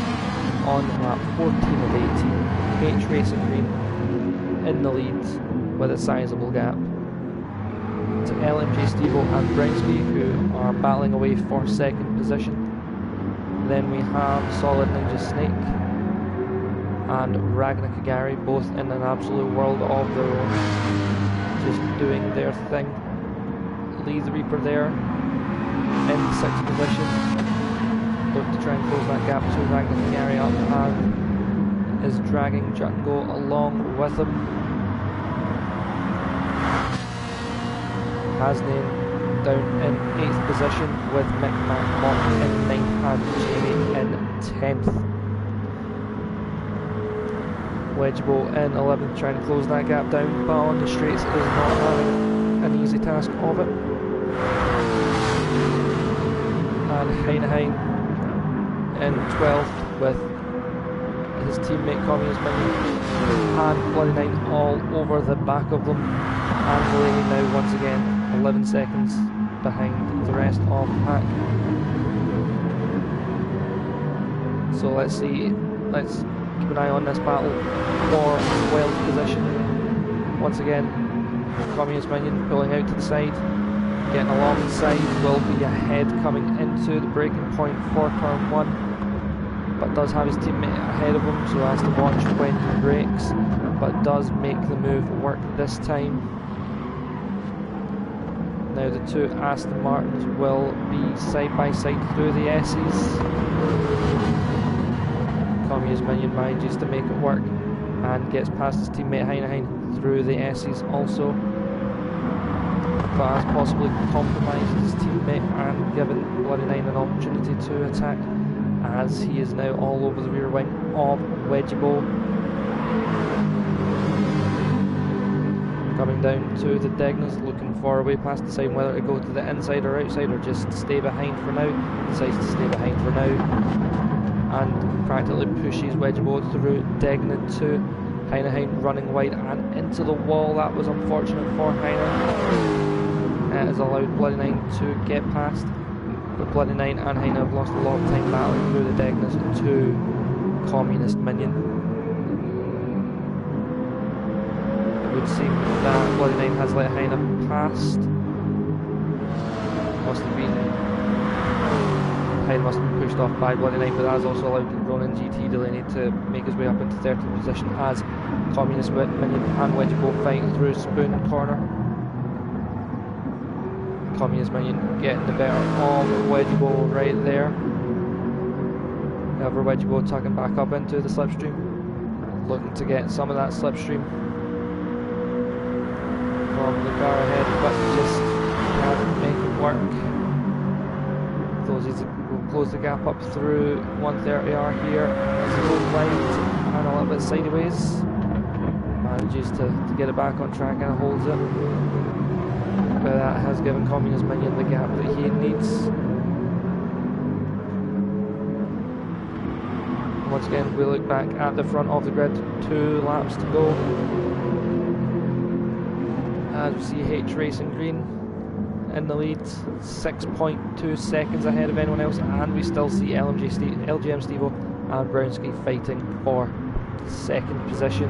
on lap 14 of 18. H Racing Green in the lead with a sizable gap to LMJ Stevo and Brinsky, who are battling away for 2nd position. Then we have Solid Ninja Snake and Ragnar Kagari, both in an absolute world of their own, just doing their thing. Lee the Reaper there in 6th position, look to try and close that gap to Ragnar Kagari up, and is dragging Jut and Go along with him. Hasnain down in 8th position with Mick McMock in 9th and Jamie in 10th. Wedgebo in 11th trying to close that gap down, but on the straights is not having an easy task of it. And Heinlein in 12th with his teammate Communist Minion and Bloody Nine all over the back of them, and Delaney now once again 11 seconds behind the rest of the pack. So let's see, let's keep an eye on this battle for 12th position. Once again, Communist Minion pulling out to the side, getting alongside, will be ahead coming into the breaking point for turn 1, but does have his teammate ahead of him, so has to watch when he brakes, but does make the move work this time. Now the two Aston Martins will be side by side through the S's. Communist Minion manages to make it work and gets past his teammate Heinlein through the S's also, but has possibly compromised his teammate and given Bloody Nine an opportunity to attack, as he is now all over the rear wing of Wedgebo. coming down to the Degnas, looking for a way past, deciding whether to go to the inside or outside or just stay behind for now. Decides to stay behind for now and practically pushes Wedgebo through Degna 2. Heine running wide and into the wall. That was unfortunate for Heine. It has allowed Bloody Nine to get past, but Bloody Nine and Heine have lost a lot of time battling through the Degnas to Communist Minion. It would seem that Bloody Nine has let Heine past. Heine must have been pushed off by Bloody Nine, but that has also allowed Ronan GT Delaney to make his way up into 13th position as Communist Minion and Wedgebo fight through Spoon Corner. Communist Minion getting the better of Wedgebo right there. However, Wedgebo tucking back up into the slipstream, looking to get some of that slipstream from the car ahead, but just can't make it work. Those will close the gap up through 130R here as he goes wide and a little bit sideways. Manages to get it back on track and holds it. But that has given Communist Minion the gap that he needs. Once again, we look back at the front of the grid, 2 laps to go. As we see H Racing Green in the lead, 6.2 seconds ahead of anyone else, and we still see LGM Stevo and Brownski fighting for 2nd position.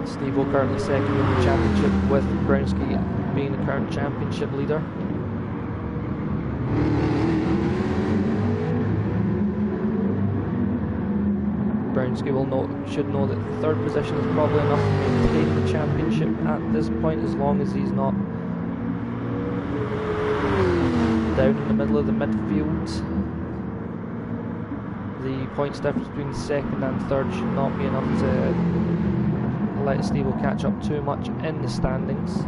Stevo currently 2nd in the championship, with Brownski being the current championship leader. Brownski should know that 3rd position is probably enough to maintain the championship at this point, as long as he's not down in the middle of the midfield. The points difference between 2nd and 3rd should not be enough to let Stevo catch up too much in the standings.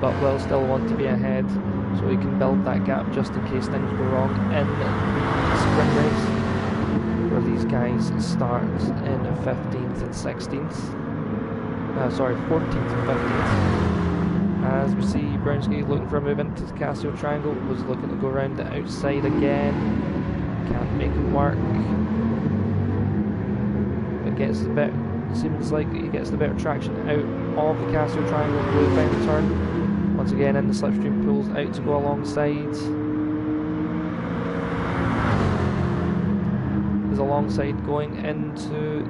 But will still want to be ahead, so he can build that gap just in case things go wrong in the sprint race, where these guys start in 15th and 16th. 14th and 15th. As we see Brownski looking for a move into the Casio Triangle, was looking to go around the outside again. Can't make it work. It gets the better. Seems like he gets the better traction out of the Casio Triangle and goes down the turn. Once again in the slipstream, pulls out to go alongside. Is alongside going into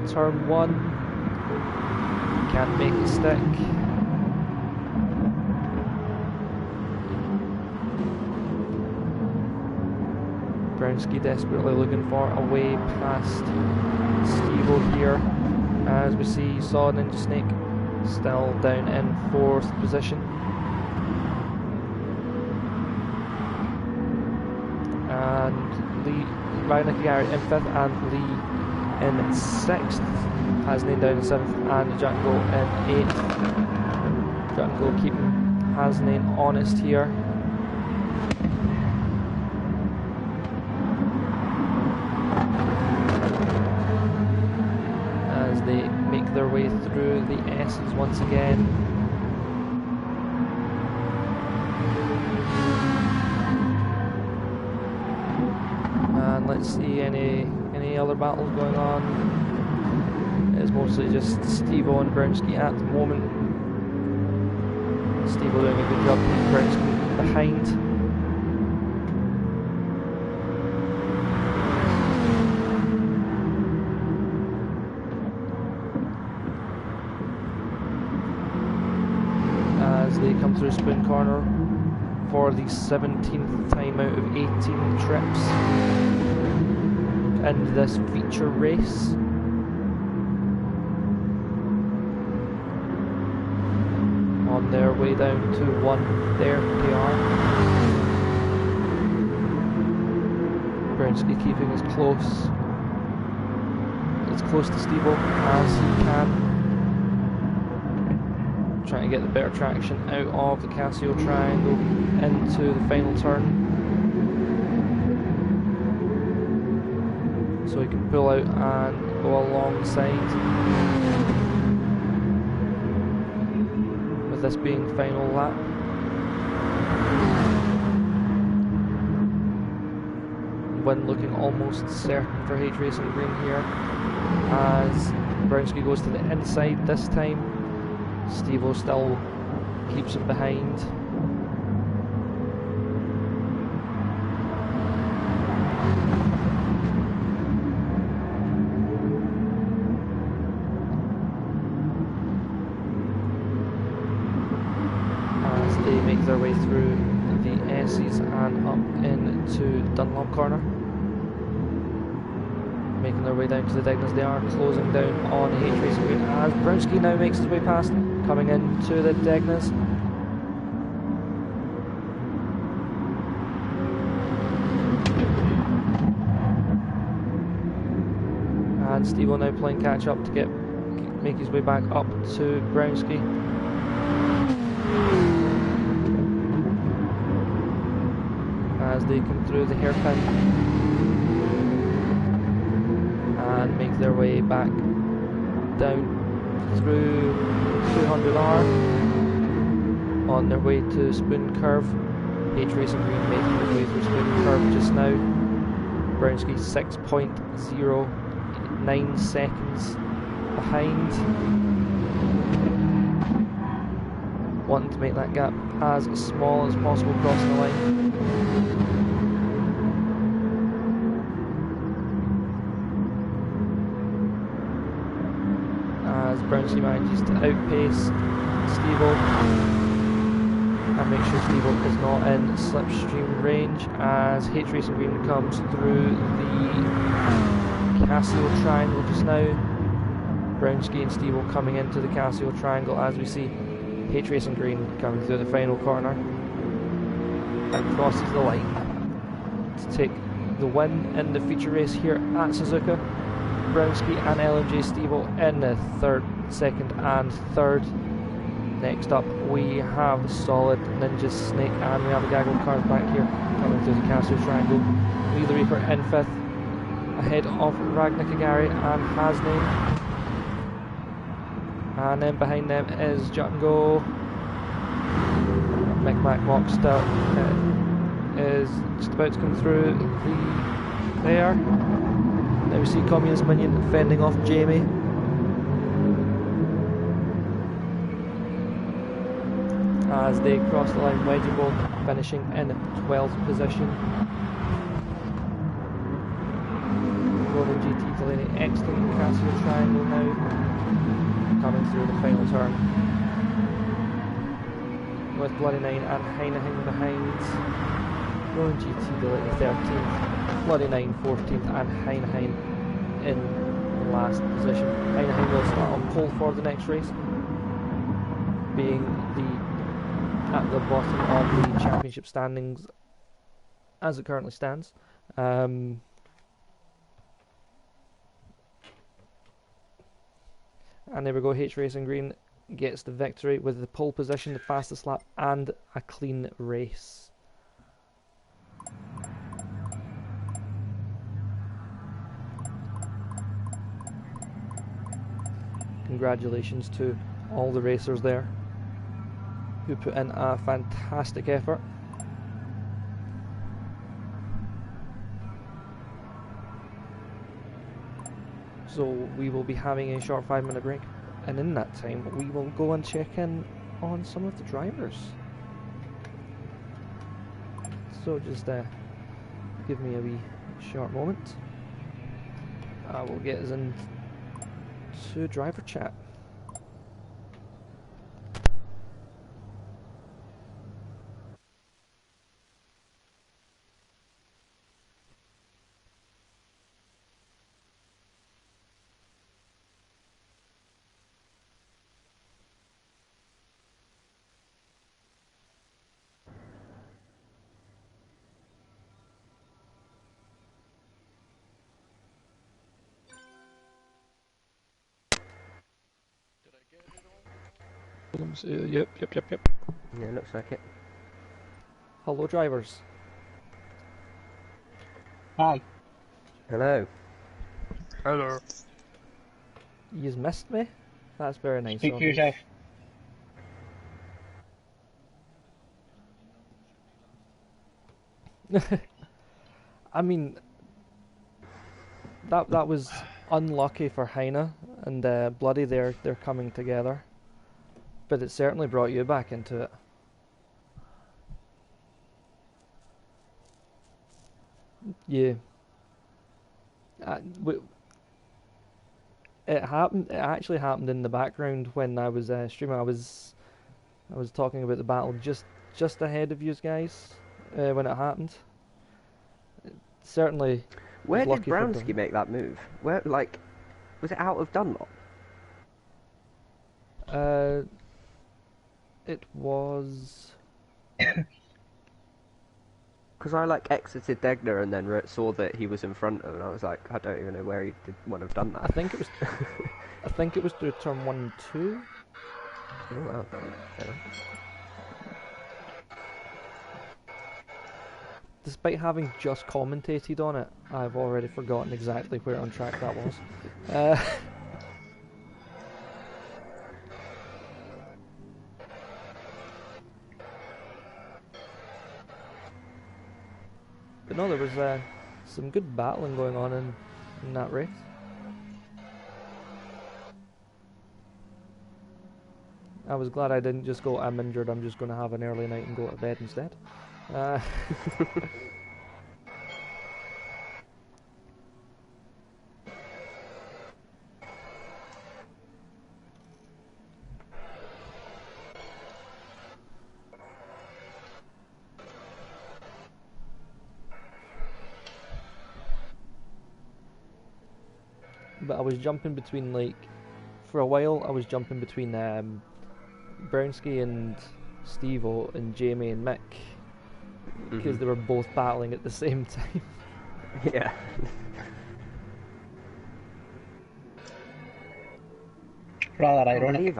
turn 1. Can't make it stick. Brownski desperately looking for a way past Stevo here, as we see Saw Ninja Snake still down in 4th position. And Ryan Nakagari in 5th, and Lee in 6th, Hasnane down in 7th, and Django in 8th. Django keeping Hasnane honest here. As they make their way through the S's once again. And let's see any other battles going on. It's mostly just Stevo and Brownski at the moment. Stevo doing a good job keeping Brownski behind. As they come through Spoon Corner for the 17th time out of 18 trips in this feature race. On their way down to 1, there they are. Brownski keeping as close to Stevo as he can. trying to get the better traction out of the Casio triangle into the final turn, so he can pull out and go alongside, with this being the final lap. Win looking almost certain for H Racing Green here, as Brownski goes to the inside this time. Steve-O still keeps him behind. As they make their way through the S's and up into Dunlop Corner. Making their way down to the Degnas. They are closing down on H Racing Green as Brownski now makes his way past them, coming into the Degnas. And Steve-O now playing catch up to make his way back up to Brownski. As they come through the hairpin and make their way back down through 200R on their way to Spoon Curve. H Racing Green making their way through Spoon Curve just now. Brownski 6.09 seconds behind, wanting to make that gap as small as possible crossing the line. As Brownski manages to outpace Steve-O and make sure Steve-O is not in slipstream range, as H Racing Green comes through the Casio triangle just now. Brownski and Steve-O coming into the Casio triangle as we see H Racing Green coming through the final corner and crosses the line to take the win in the feature race here at Suzuka. Brownski and LMJ Steve-O in the second and third. Next up we have Solid, Ninja Snake, and we have a Gaggle cars back here coming through the Casio triangle. Lee the Reaper in fifth, ahead of Ragnar Kagari and Hasname. And then behind them is Juttengo. Micmac Mockster is just about to come through there. Now we see Communist Minion fending off Jamie. As they cross the line, Wedgeable finishing in 12th position. Roman GT Delaney exiting the Casio triangle now, coming through the final turn, with Bloody Nine and Heineken behind. Roman GT Delaney 13th, Bloody Nine 14th, and Heineken in last position. Heineken will start on pole for the next race, being at the bottom of the championship standings as it currently stands. And there we go, H Racing Green gets the victory with the pole position, the fastest lap, and a clean race. Congratulations to all the racers there who put in a fantastic effort. So we will be having a short 5-minute break, and in that time we will go and check in on some of the drivers. So just give me a wee short moment. I will get us into driver chat. Yep. Yeah, looks like it. Hello, drivers. Hi. Hello. Hello. You've missed me? That's very nice Speak of for you. yourself. I mean, that was unlucky for Heine and Bloody. They're coming together, but it certainly brought you back into it. Yeah. It happened. It actually happened in the background when I was streaming. I was talking about the battle just ahead of you guys when it happened. Certainly Where was did lucky for Brownski make that move? Where, like, was it out of Dunlop? It was. Because I like exited Degner and then saw that he was in front of, and I was like, I don't even know where he would have done that. I think it was. I think it was through turn 1 and 2. Oh wow. Yeah. Despite having just commentated on it, I've already forgotten exactly where on track that was. But no, there was some good battling going on in that race. I was glad I didn't just go, I'm injured, I'm just going to have an early night and go to bed instead. But I was jumping between, like, for a while I was jumping between Brownski and Steve-O and Jamie and Mick, because they were both battling at the same time. Yeah. Rather ironic.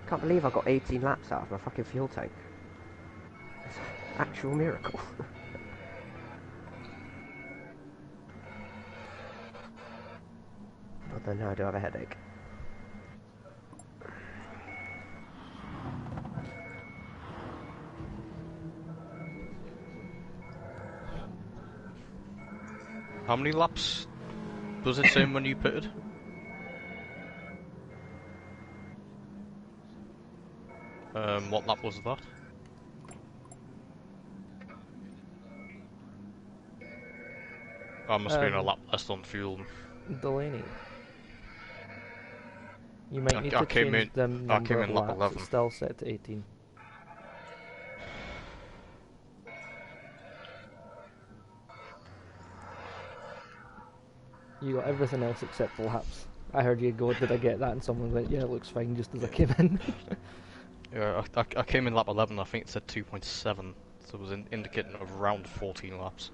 Can't believe I got 18 laps out of my fucking fuel tank. It's an actual miracle. But then now I do have a headache. How many laps was it saying when you pitted? What lap was that? I must have been a lap less on fuel. Delaney. You might need to change the number of laps. 11. It's still set to 18. You got everything else except the laps. I heard you go, did I get that? And someone went, yeah, it looks fine, just as I came in. Yeah, I came in lap 11, I think it said 2.7, so it was indicating around 14 laps.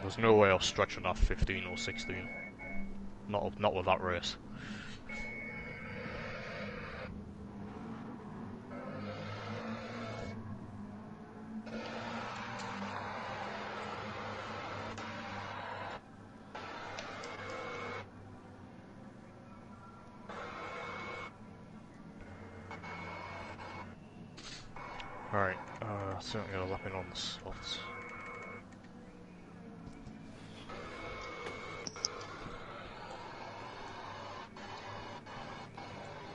There's no way I was stretching that 15 or 16. Not with that race. Alright, certainly got a lap in on the softs.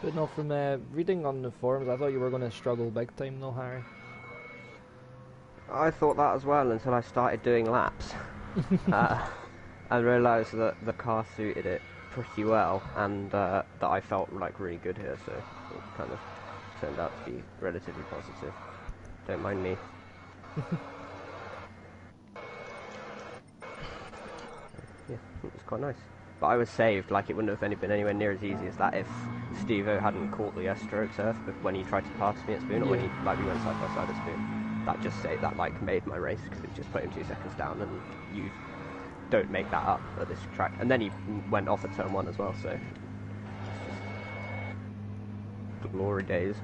But no, from reading on the forums, I thought you were going to struggle big time though, Harry. I thought that as well until I started doing laps. I realised that the car suited it pretty well, and that I felt like really good here, so it kind of turned out to be relatively positive. Don't mind me. Yeah, it was quite nice. But I was saved, like it wouldn't have been anywhere near as easy as that if Steve-O hadn't caught the S-stroke surf when he tried to pass me at Spoon, or when we went side by side at Spoon. That just made my race, because it just put him 2 seconds down, and you don't make that up at this track. And then he went off at turn 1 as well, so the glory days.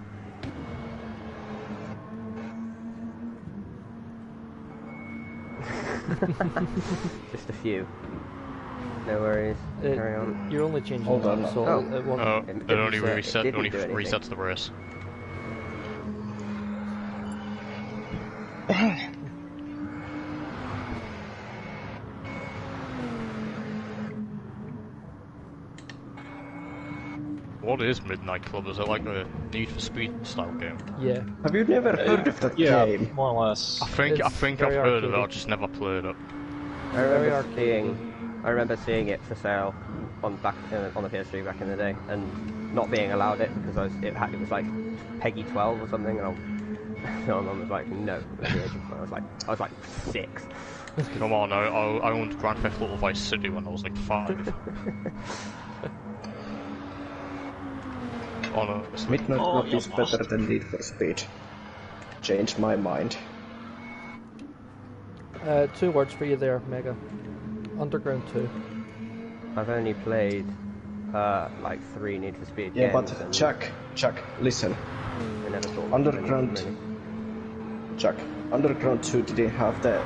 Just a few. No worries. Carry on. You're only changing Hold on. that, so Oh. it won't. It only didn't only do anything. resets the race. What is Midnight Club? Is it like a Need for Speed style game? Yeah. Have you never heard of that game? more or less. I think It's I've very heard of it. arcadey. I've just never played it. I remember seeing it for sale on on the PS3 back in the day, and not being allowed it because it was like Peggy 12 or something, and my mum was like, no. At the age of, I was like 6. Come on, I owned Grand Theft Auto Vice City when I was like 5. Honestly. Midnight Club is better than Need for Speed. Changed my mind. 2 words for you there, Mega. Underground 2. I've only played like 3 Need for Speed Yeah, games. but Chuck, listen. I never thought Underground, Chuck, Underground 2 didn't have the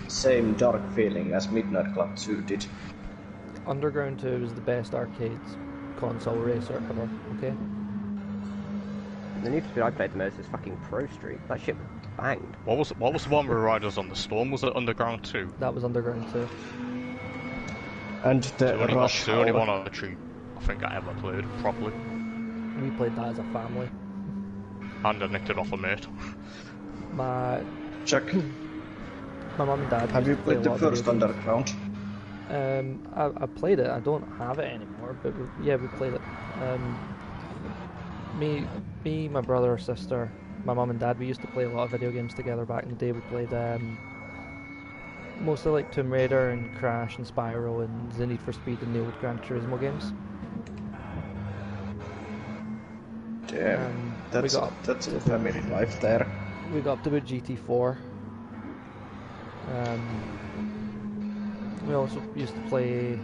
same dark feeling as Midnight Club 2 did. Underground 2 is the best arcades console racer ever, okay? The Need for Speed I played the most is fucking Pro Street. That shit banged. What was the one with Riders on the Storm? Was it Underground 2? That was Underground 2. And the Rush The only Hour. one actually I think I ever played properly. We played that as a family. And I nicked it off a mate. My Chuck, mum and dad have used you to play played a the lot of first video games. Underground? I played it. I don't have it anymore, but we played it. Me, my brother, sister, my mum and dad, we used to play a lot of video games together back in the day. We played mostly like Tomb Raider and Crash and Spyro and the Need for Speed and the old Gran Turismo games. Damn, that's we got a family life there. We got up to about GT4. We also used to play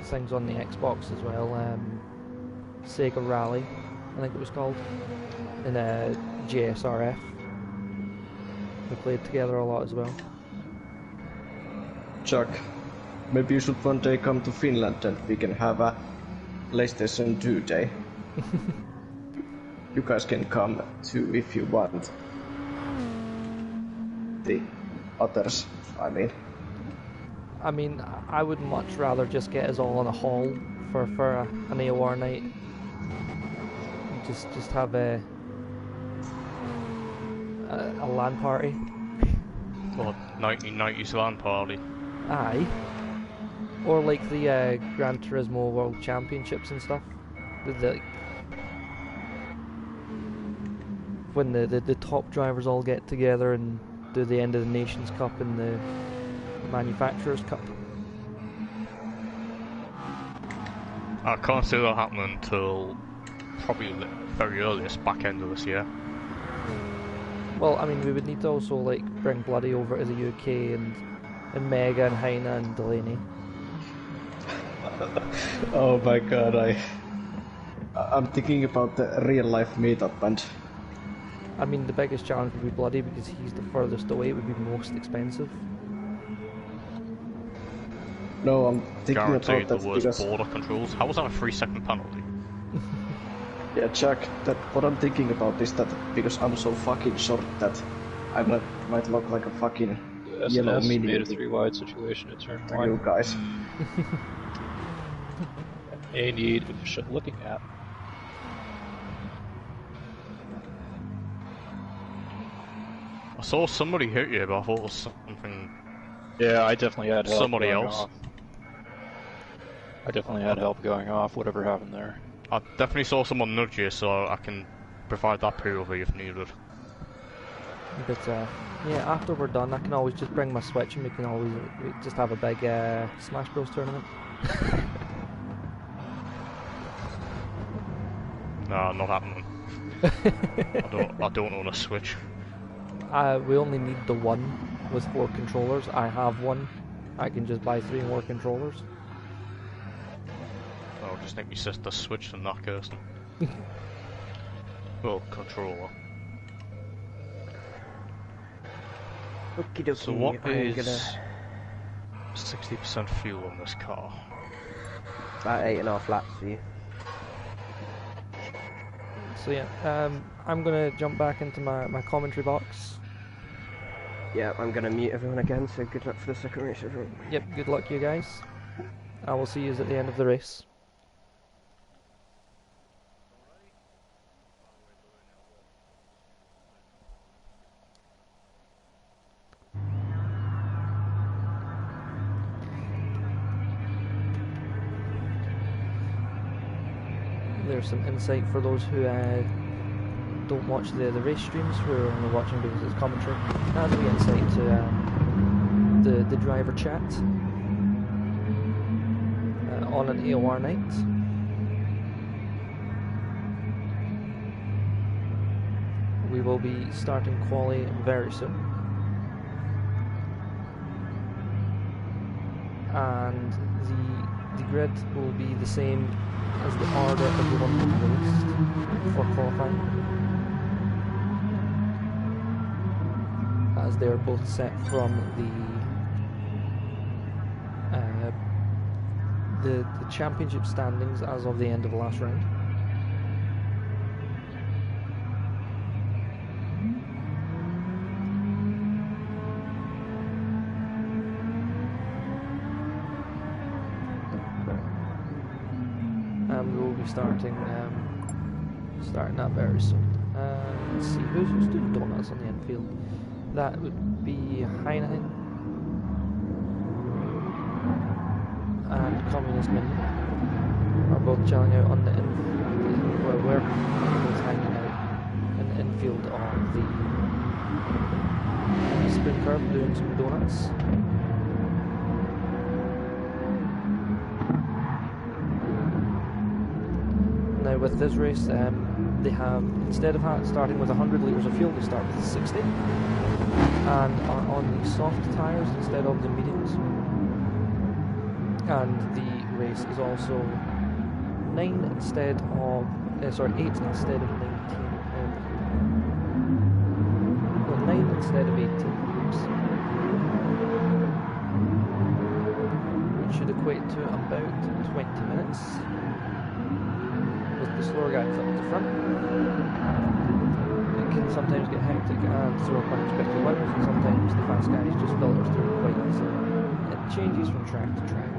things on the Xbox as well. Sega Rally, I think it was called, and JSRF. We played together a lot as well. Chuck, maybe you should one day come to Finland and we can have a PlayStation 2 day. You guys can come too if you want. The others, I mean. I mean, I would much rather just get us all in a hall for an AOR night. Just have a LAN party. Well, 1990s LAN party. Aye. Or like the Gran Turismo World Championships and stuff. When the top drivers all get together and do the End of the Nations Cup and the Manufacturers Cup. I can't see that happening until probably the very earliest back end of this year. Well, I mean, we would need to also like bring Bloody over to the UK and Mega and Heine and Delaney. Oh my god, I'm thinking about the real life meetup and I mean, the biggest challenge would be Bloody because he's the furthest away. It would be most expensive. no, I'm thinking Guaranteed about the that worst because border controls. How was that a 3-second penalty? yeah, Chuck, that what I'm thinking about is that because I'm so fucking short that I might look like a fucking yellow SNS mini made a 3-wide situation at turn to 1. you guys. A need looking at. I saw somebody hit you, but I thought it was something. Yeah, I definitely had help Somebody going else. off. I definitely had help going off, whatever happened there. I definitely saw someone nudge you, so I can provide that POV if needed. But yeah, after we're done, I can always just bring my Switch and we can always just have a big Smash Bros tournament. No, not happening. I don't own a Switch. We only need the one with 4 controllers. I have one. I can just buy 3 more controllers. I'll just make my sister switch and that Kirsten. Well, controller. Okie dokie. So what I'm is gonna 60% fuel on this car? about 8.5 laps for you. So yeah, I'm gonna jump back into my commentary box. Yeah, I'm gonna mute everyone again. So good luck for the second race, everyone. Yep, good luck you guys. I will see you at the end of the race. There's some insight for those who don't watch the race streams, who are only watching because it's commentary. That's the insight to the driver chat on an AOR night. We will be starting quali very soon, and the grid will be the same as the order everyone released for qualifying, as they are both set from the championship standings as of the end of the last round. And we will be starting that very soon. Let's see, who's doing donuts on the infield? That would be Heineken and Communist Minion are both chilling out on the infield, where we're both hanging out in the infield of the sprint curve doing some donuts. Now with this race, they have, instead of starting with 100 litres of fuel, they start with 60 and are on the soft tyres instead of the mediums. And the race is also 8 instead of 19. 9 instead of 18 laps, which should equate to about 20 minutes. With the slower guys up the front, it can sometimes get hectic and throw up unexpected weather, and sometimes the fast guys just filter through quite easily. It changes from track to track.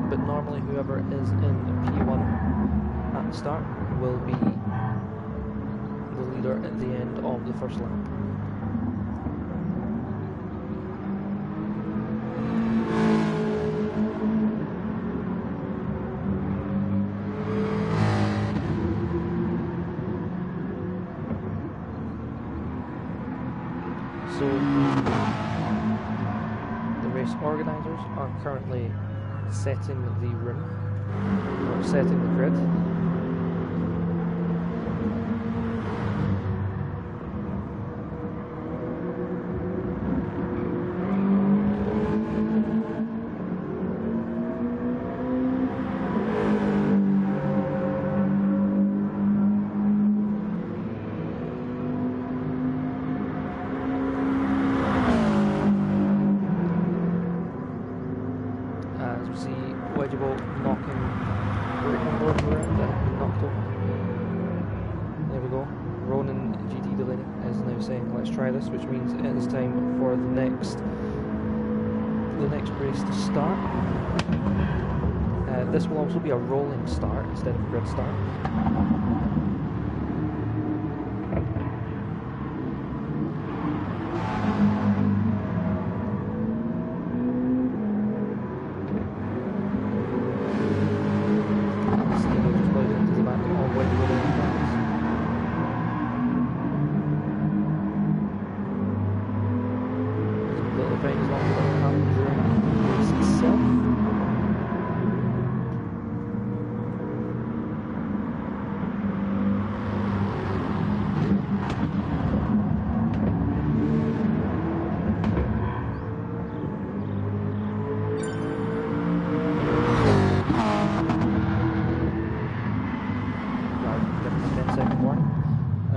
But normally whoever is in P1 at the start will be the leader at the end of the first lap. So the race organisers are currently setting the room, or setting the grid. As we see Wedgeable knocking braking boards around that have been knocked over. There we go. Ronan GT Delaney is now saying let's try this, which means it is time for the next race to start. This will also be a rolling start instead of a grid start.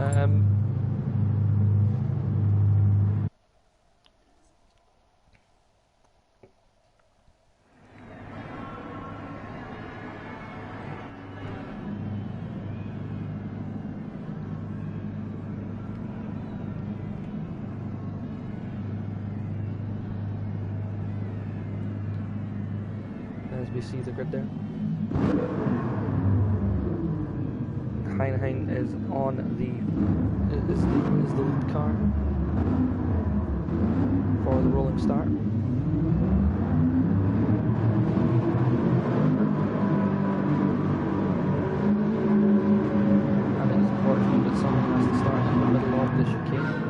As we see the grid there. Heinlein is on is the lead car for the rolling start. And it is important that someone has to start in the middle of the chicane.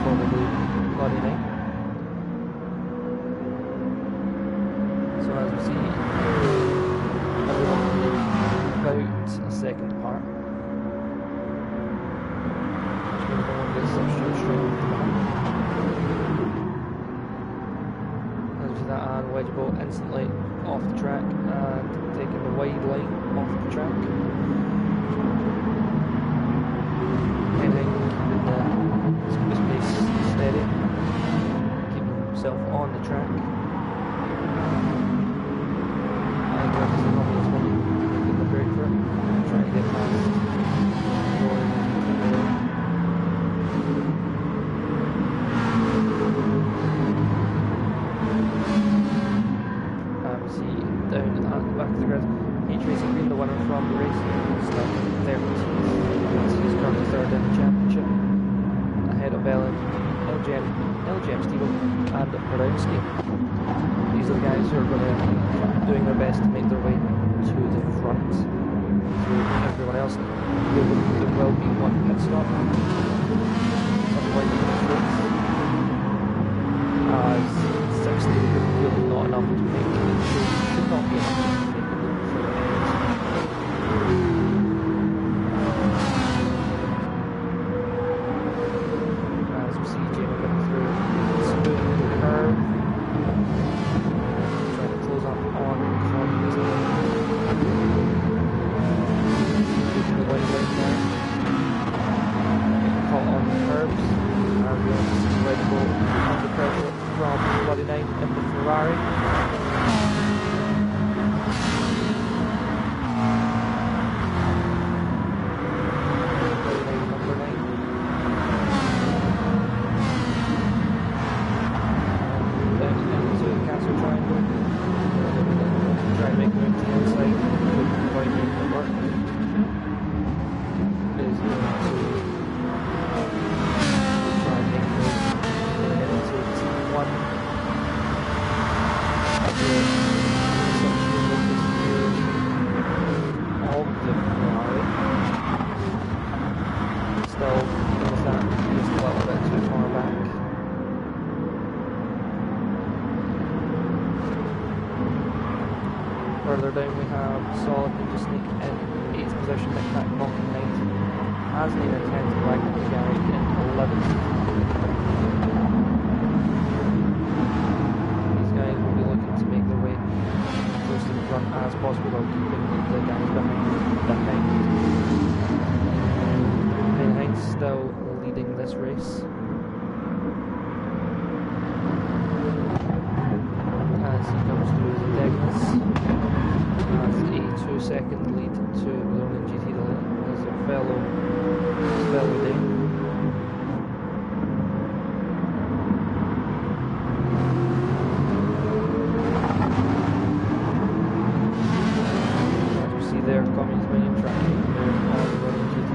Probably bloody night. So as we see, everyone about a second apart. Which means no one gets straight off the back. As we see that, and wedge boat instantly off the track and taking the wide line off the track. Heading, keeping the pace steady, keeping himself on the track. And that's the obvious one, taking the brake for it, trying to get past. We see down at the back of the grid, H-Racing being the winner from the race, starting 13th. He's currently third in the championship, ahead of LGM Steve and Borowski. These are the guys who are going to doing their best to make their way to the front. So everyone else, there will be one pit stop. Otherwise, as 60 is really not enough to make it. Should not be enough to make it for the as we see Jamie coming through the smooth curve, trying to close up on corners. Taking the wide line there, getting caught on the curbs, and we also see Red Bull under pressure from Bloody Nine in the Ferrari. Further down we have Solid who just sneak in 8th position, Nick Pack Malkin 9th, Hasney in 10th, Wagner and Gary in 11th. These guys will be looking to make their way close to the front as possible while keeping the guys behind. Heinz still leading this race. As he comes through the Degness, has a 2-second lead to Learning GT as a fellow day. As you see there, Cummings winning track on the Learning GT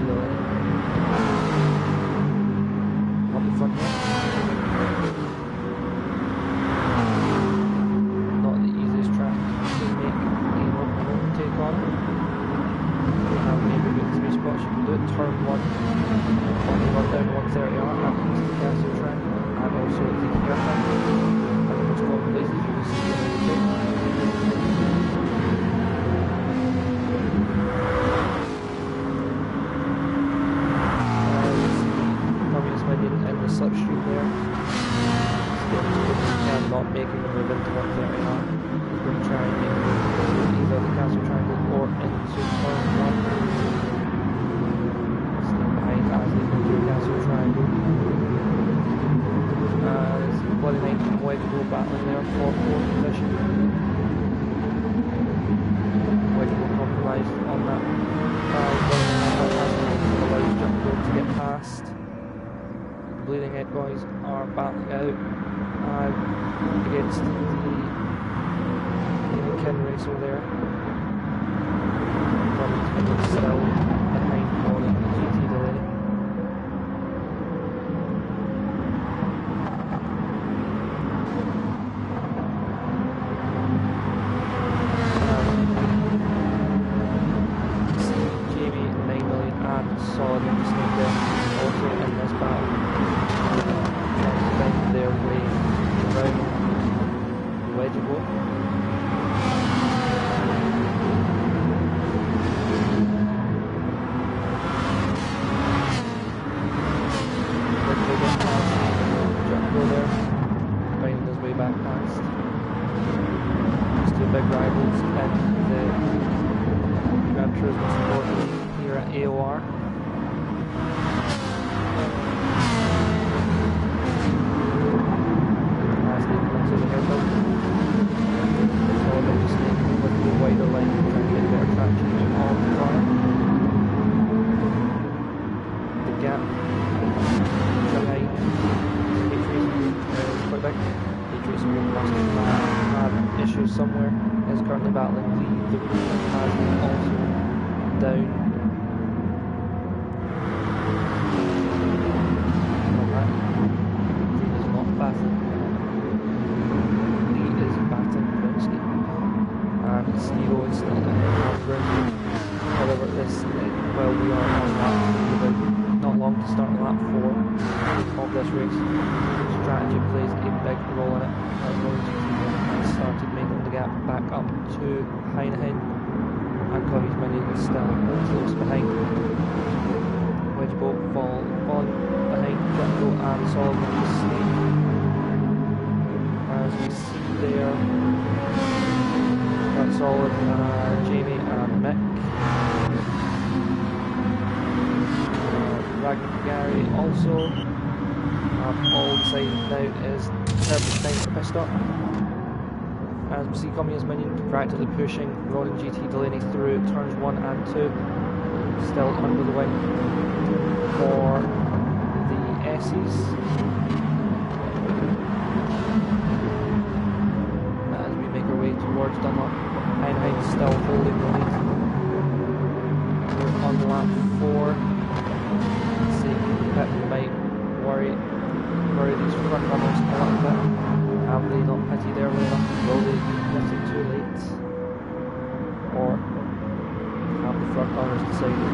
up the front here. Turn 1, 21 down 130R up into the castle track, and also the aircraft, and the most common places you will see in the UK. Communist Minion in the slipstream there, and not making the move into 130R. He's going to try and make the move to either the castle boys are battling out against the Ken racer there. Roman's still behind for the GT delay. Jamie, 9 million and Solid and Snake there also in this battle. Trying to find their way around the wedge boat. Big rivals in the Gran Turismo Sport League here at AOR. As they come into the airfield, so they're just making with the wider line trying to get better traction out of the corner. The gap behind Patriots is quite big. Patriots will must have issues somewhere. Is currently battling the roof has also down. Lee is not batting. Lee is batting Brownsky. And Steve is still ahead of Brownsky. However, we are on lap not long to start lap 4 of this race. Strategy plays a big role in it. As long as GT4 started making the gap back up to Heineken, and Covey's Minion is still close behind. Wedge boat falling behind Jumbo and Solid with the Snake. As we see there, that's Solid, Jamie and Mick. Ragnar Gary also. All decided now is perfect time for pit stop. As we see coming as Minion practically pushing Ron and GT Delaney through turns 1 and 2. Still under the wing for the S's. As we make our way towards Dunlop, Heineken still holding the lead. We're on lap 4. See, that might worry these front runners a little bit. Have they not pitied early enough? Will they be pitted too late? Or have the front runners decided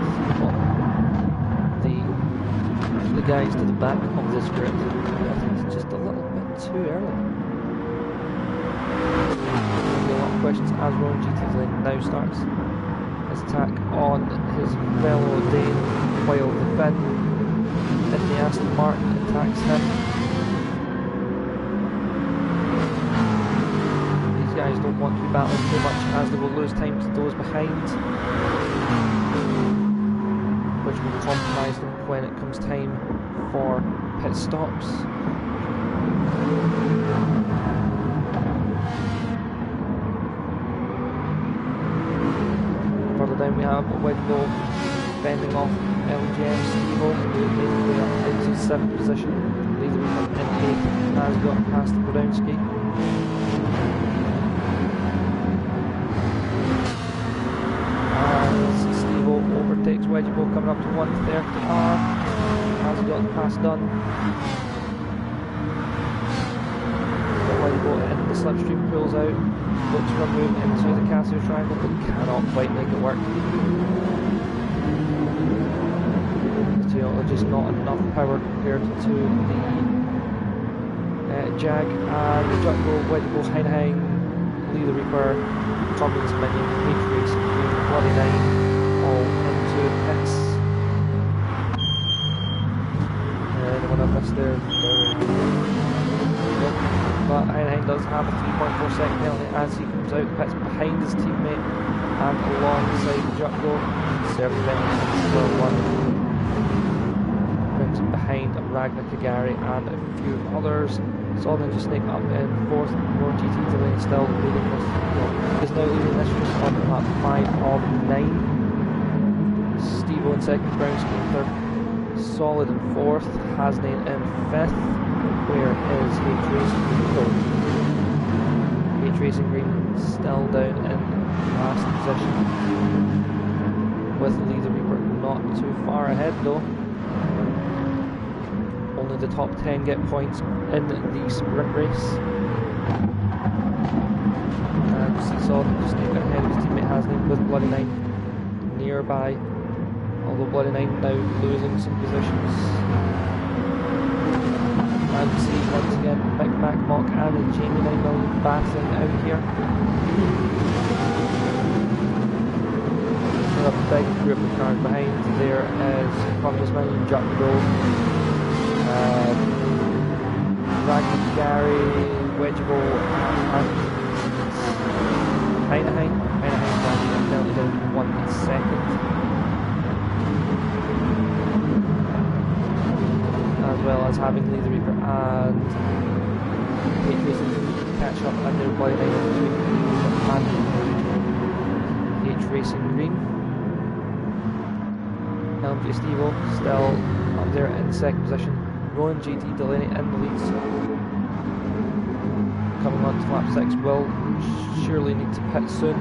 the guys to the back of this grid? I think it's just a little bit too early. There'll be a lot of questions as Rowan GT now starts his attack on his fellow Dane, while the Finn in the Aston Martin attacks him. These guys don't want to be battling too much as they will lose time to those behind, which will compromise them when it comes time for pit stops. Further down we have Wiggle bending off LGM Steve-O, making way up into 7th position. Leader in 8th has got past Brodowski. As Steve-O overtakes Wedgebo coming up to 130R. Has got past done. Wedgebo in the slipstream pulls out. Looks for a move into the Casio triangle but cannot quite make it work. Just not enough power compared to the Jag and Jumbo, Wedgebo, Heineken, Lee the Reaper, Communist Minion, Patriots, Bloody 9 all into pits. Anyone I missed there? But Heineken does have a 3.4 second penalty as he comes out the pits behind his teammate and alongside Jumbo. Serving penalty for 1. Behind Ragnar Kagari and a few others. Solid just Snake up in 4th. More GT Delaney still leading this. Is now leading this race on lap 5 of 9. Steve-O in 2nd, Brownski in 3rd, Solid in 4th, Hasnain in 5th. Where is H Racing Green? H Racing Green still down in last position, with Lee the Reaper not too far ahead though. Only the top 10 get points in the sprint race. And see Solid just taking ahead of his teammate Hasnain with Bloody 9 nearby. Although Bloody 9 now losing some positions. And see once again Mick Macmock and Jamie 9 million battling out here. A big group of cars behind. There is Communist Million, Jack Rowe, Ragnar Gary, Wedgeable, and Heinlein. Heinlein nearly down 1 second. As well as having Lee the Reaper and H Racing catch up and their Bloody 9 and H Racing Green. LMG Stevo still up there in 2nd position. Rowan GT Delaney in the leads. Coming on to lap 6 will surely need to pit soon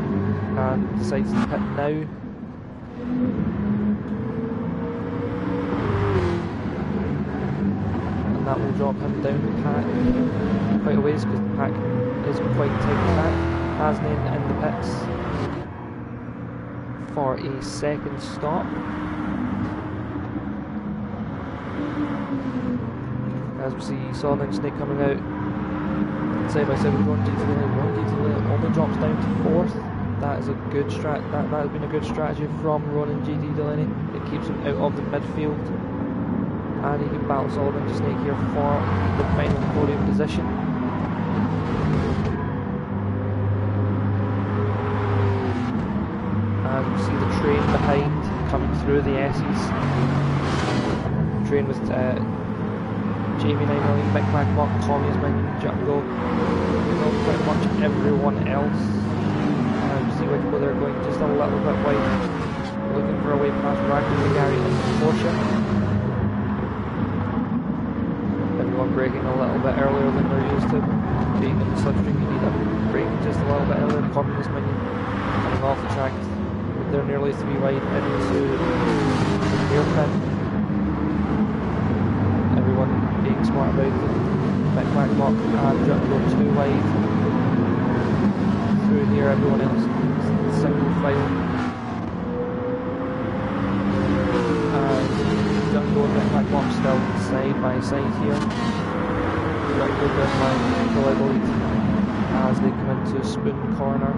and decides to pit now. And that will drop him down the pack quite a ways because the pack is quite tight pack. Hasnain in the pits for a 2nd stop. As we see Solid and Snake coming out side by side with Ron GT Delaney. Ron GT Delaney only drops down to 4th. That is a good that has been a good strategy from Ron and GT Delaney. It keeps him out of the midfield. And he can battle Solid and Snake here for the final podium position. As we see the train behind coming through the S's. Train with Jamie 9 million, Mick Macmock, Communist Million, Jungle, pretty much everyone else. You see Wedgeable there going just a little bit wide, looking for a way past Ragnar Gary and Porsche. Everyone braking a little bit earlier than they're used to. Being in the slipstream, you need a brake just a little bit earlier. Communist Million coming off the track. They're nearly 3 wide into the hairpin. Everyone being smart about it. Mick Macmock and Jungle 2 wide. Through here, everyone else single file. And Jungle and Mick Macmock still side by side here. Jungle down line to lead as they come into Spoon Corner.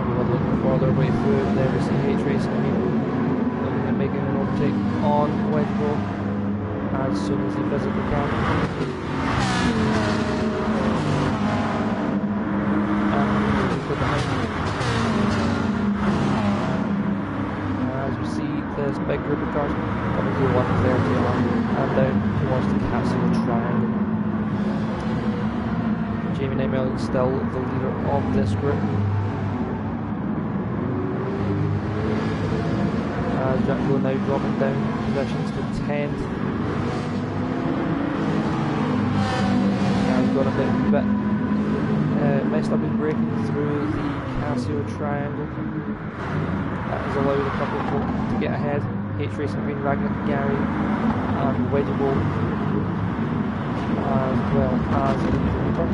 Everyone looking for their way through. There we see H Racing looking at making an overtake on Wedgeable as soon as he physically can. As we see this big group of cars coming through one there and down towards the Castle Triangle. Jamie 9 million still the leader of this group. As Jungle now dropping down positions to 10th. He's got a bit messed up his braking through the Casio Triangle. That has allowed a couple of folk to get ahead. H Racing Green, Ragnar Gary and Wedgeable, as well as the Reaper.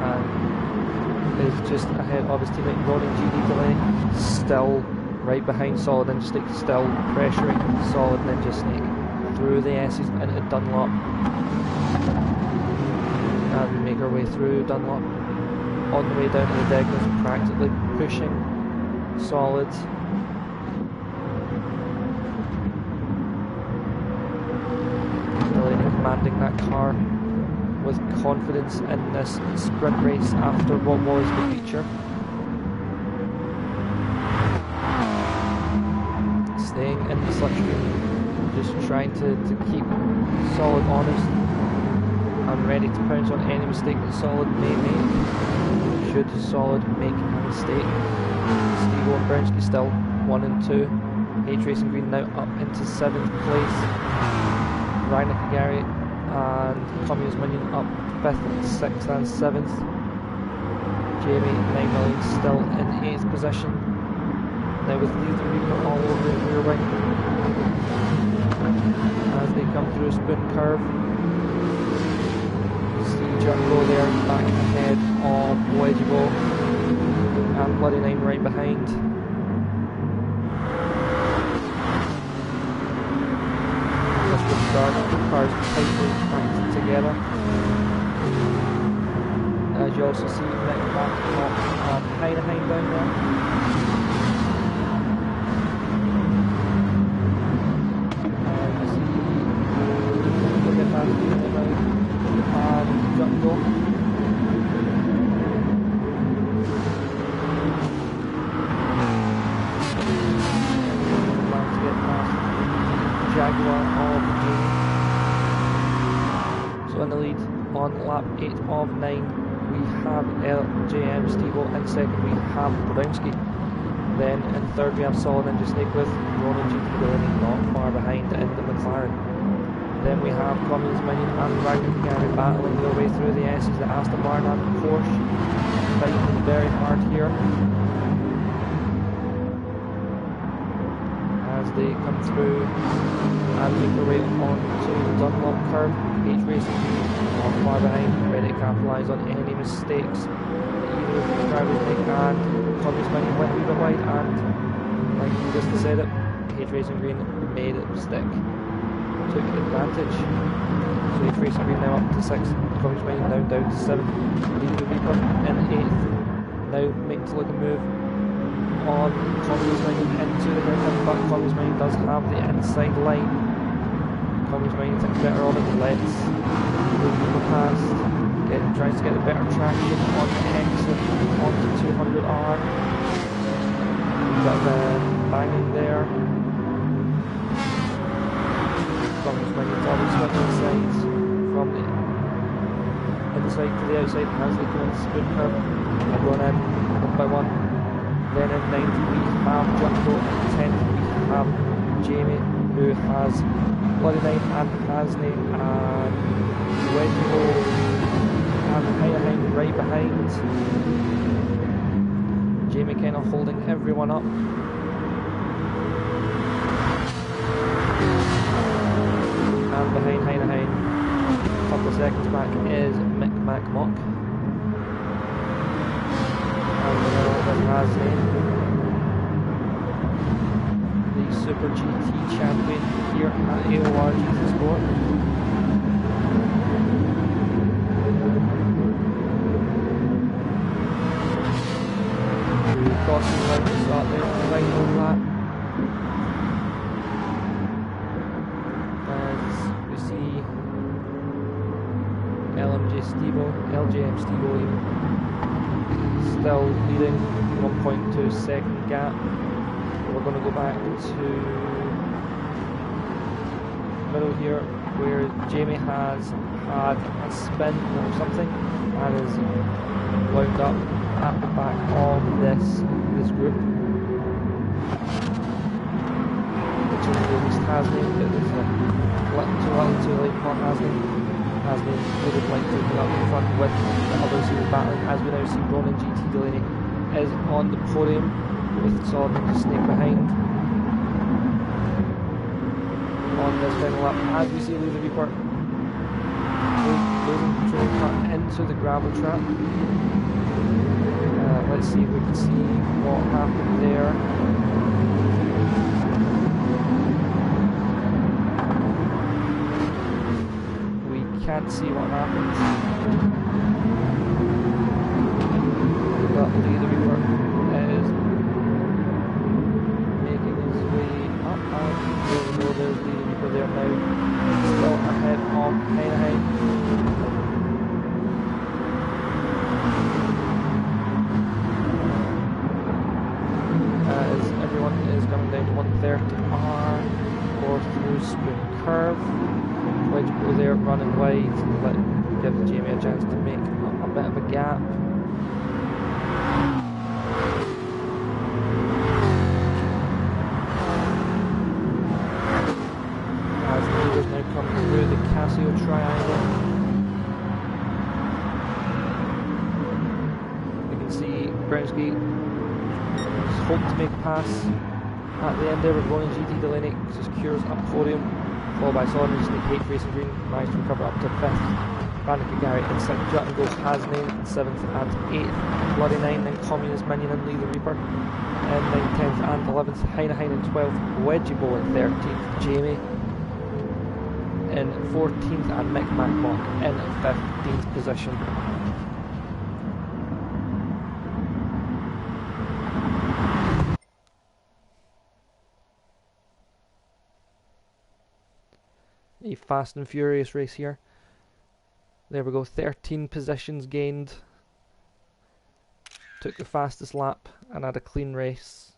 And is just ahead of his teammate Ronnie GD Delaney, still right behind Solid Ninja Snake, still pressuring Solid Ninja Snake through the S's into Dunlop. And we make our way through Dunlop on the way down to the Degness, practically pushing Solid. Delaney commanding that car with confidence in this sprint race after what was the feature. Staying in the slipstream, just trying to keep Solid honest. I'm ready to pounce on any mistake that Solid may make. Should Solid make a mistake. Steve and Brownski still 1 and 2. H Racing Green now up into 7th place. Ryan Nakagari and Communist Minion up 5th, 6th and 7th. Jamie 9 million still in 8th position. Now with Lee the Reaper all over the rear wing. As they come through a spoon curve. See Jumbo there back ahead of Wedgiebo and Bloody Nine right behind. This will start the cars tightly packed together. As you also see Nick back up and Heineheim down there. And Jumbo. Trying to get past Jaguar of 8. So in the lead on lap 8 of 9 we have LJM Stevo. In second we have Brownski. Then in third we have Solid Ninja Snake with Ronan GT not far behind in the McLaren. Then we have Communist Minion and Ragnar Gary battling their way through the S's, the Aston Martin and Porsche fighting very hard here. As they come through and make their way onto the Dunlop curve, H Racing not far behind, ready to capitalise on any mistakes that either of these drivers make, and Communist Minion went a wee bit wide, and like we just said it, H Racing Green made it stick. Took advantage. So H Racing Green now up to 6th, Communist Minion now down to 7th, Leader the Reaper in 8th. Now making to look a move on Communist Minion into the hairpin, but Communist Minion does have the inside line. Communist Minion takes better on it, lets the Reaper past, tries to get a better traction on the exit onto 200R. Got the banging there. Communist Minion always switching sides from the inside to the outside as they go into the spoon curve. They're going in 1 by 1. Then in 90 we have Jumbo, in 10th we have Jamie, who has Bloody Nine and Hasney and Wedgiebo and Heineheim right behind. Jamie kind of holding everyone up. And behind Heineheim, a couple of seconds back, is Mick Mock. And then Hasney, the Super GT champion here at AOR GT Sport. Crossing line to start the final lap. LJM Stevo still leading 1.2 second gap. We're going to go back to middle here where Jamie has had a spin or something and is wound up at the back of this group, which is released Hasney, but there's a little too late for Hasney. Hasney would like to come up in front with the others who are battling. As we now see, Ronan GT Delaney is on the podium with Solid Ninja Snake behind. On this final lap, as we see Lou the Reaper losing control cut into the gravel trap. Let's see if we can see what happened there. Can't see what happens. But Lee the Reaper is making his way up, and there we go, there's Lee the Reaper there now. Still ahead of Heineheim. As everyone is coming down to 130R or through spoon curve. Wedge Boy there running wide, but gives Jamie a chance to make a bit of a gap. As the leaders now come through the Casio triangle, you can see Brownsgate hoping to make a pass at the end there with Ronan GT Delaney secures a podium, followed by Solomon Snake Hate Racing Green, managed to recover up to 5th. Brandon Kagari in 2nd, Jut and Gold Hasnane in 7th and 8th, Bloody 9, then Communist Minion and Lee the Reaper in 9th, 10th and 11th, Heine in 12th, Wedgie Bow in 13th, Jamie in 14th and Mick Macmock in 15th position. A fast and furious race here. There we go, 13 positions gained. Took the fastest lap and had a clean race.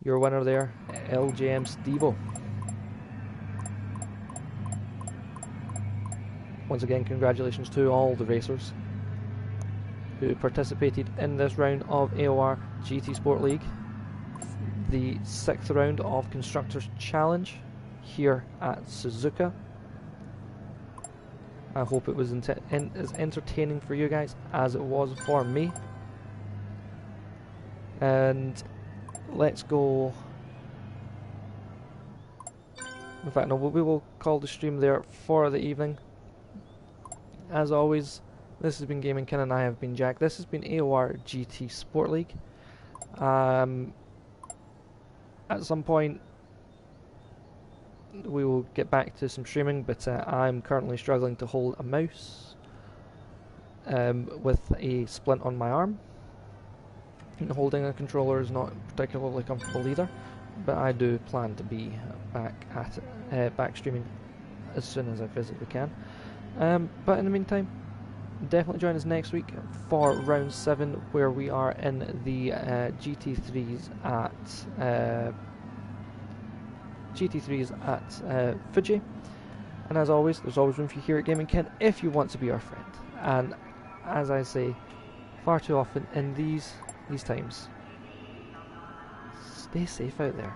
Your winner there, LJM Stevo. Once again, congratulations to all the racers who participated in this round of AOR GT Sport League, the 6th round of Constructors Challenge here at Suzuka. I hope it was as entertaining for you guys as it was for me. And let's go. In fact, no, we will call the stream there for the evening. As always, this has been Gaming Ken and I have been Jack. This has been AOR GT Sport League. At some point we will get back to some streaming, but I'm currently struggling to hold a mouse with a splint on my arm, and holding a controller is not particularly comfortable either, but I do plan to be back at back streaming as soon as I physically can. But in the meantime, definitely join us next week for round 7, where we are in the GT3s at Fuji. And as always, there's always room for you here at Gaming Ken if you want to be our friend. And as I say far too often in these times, stay safe out there.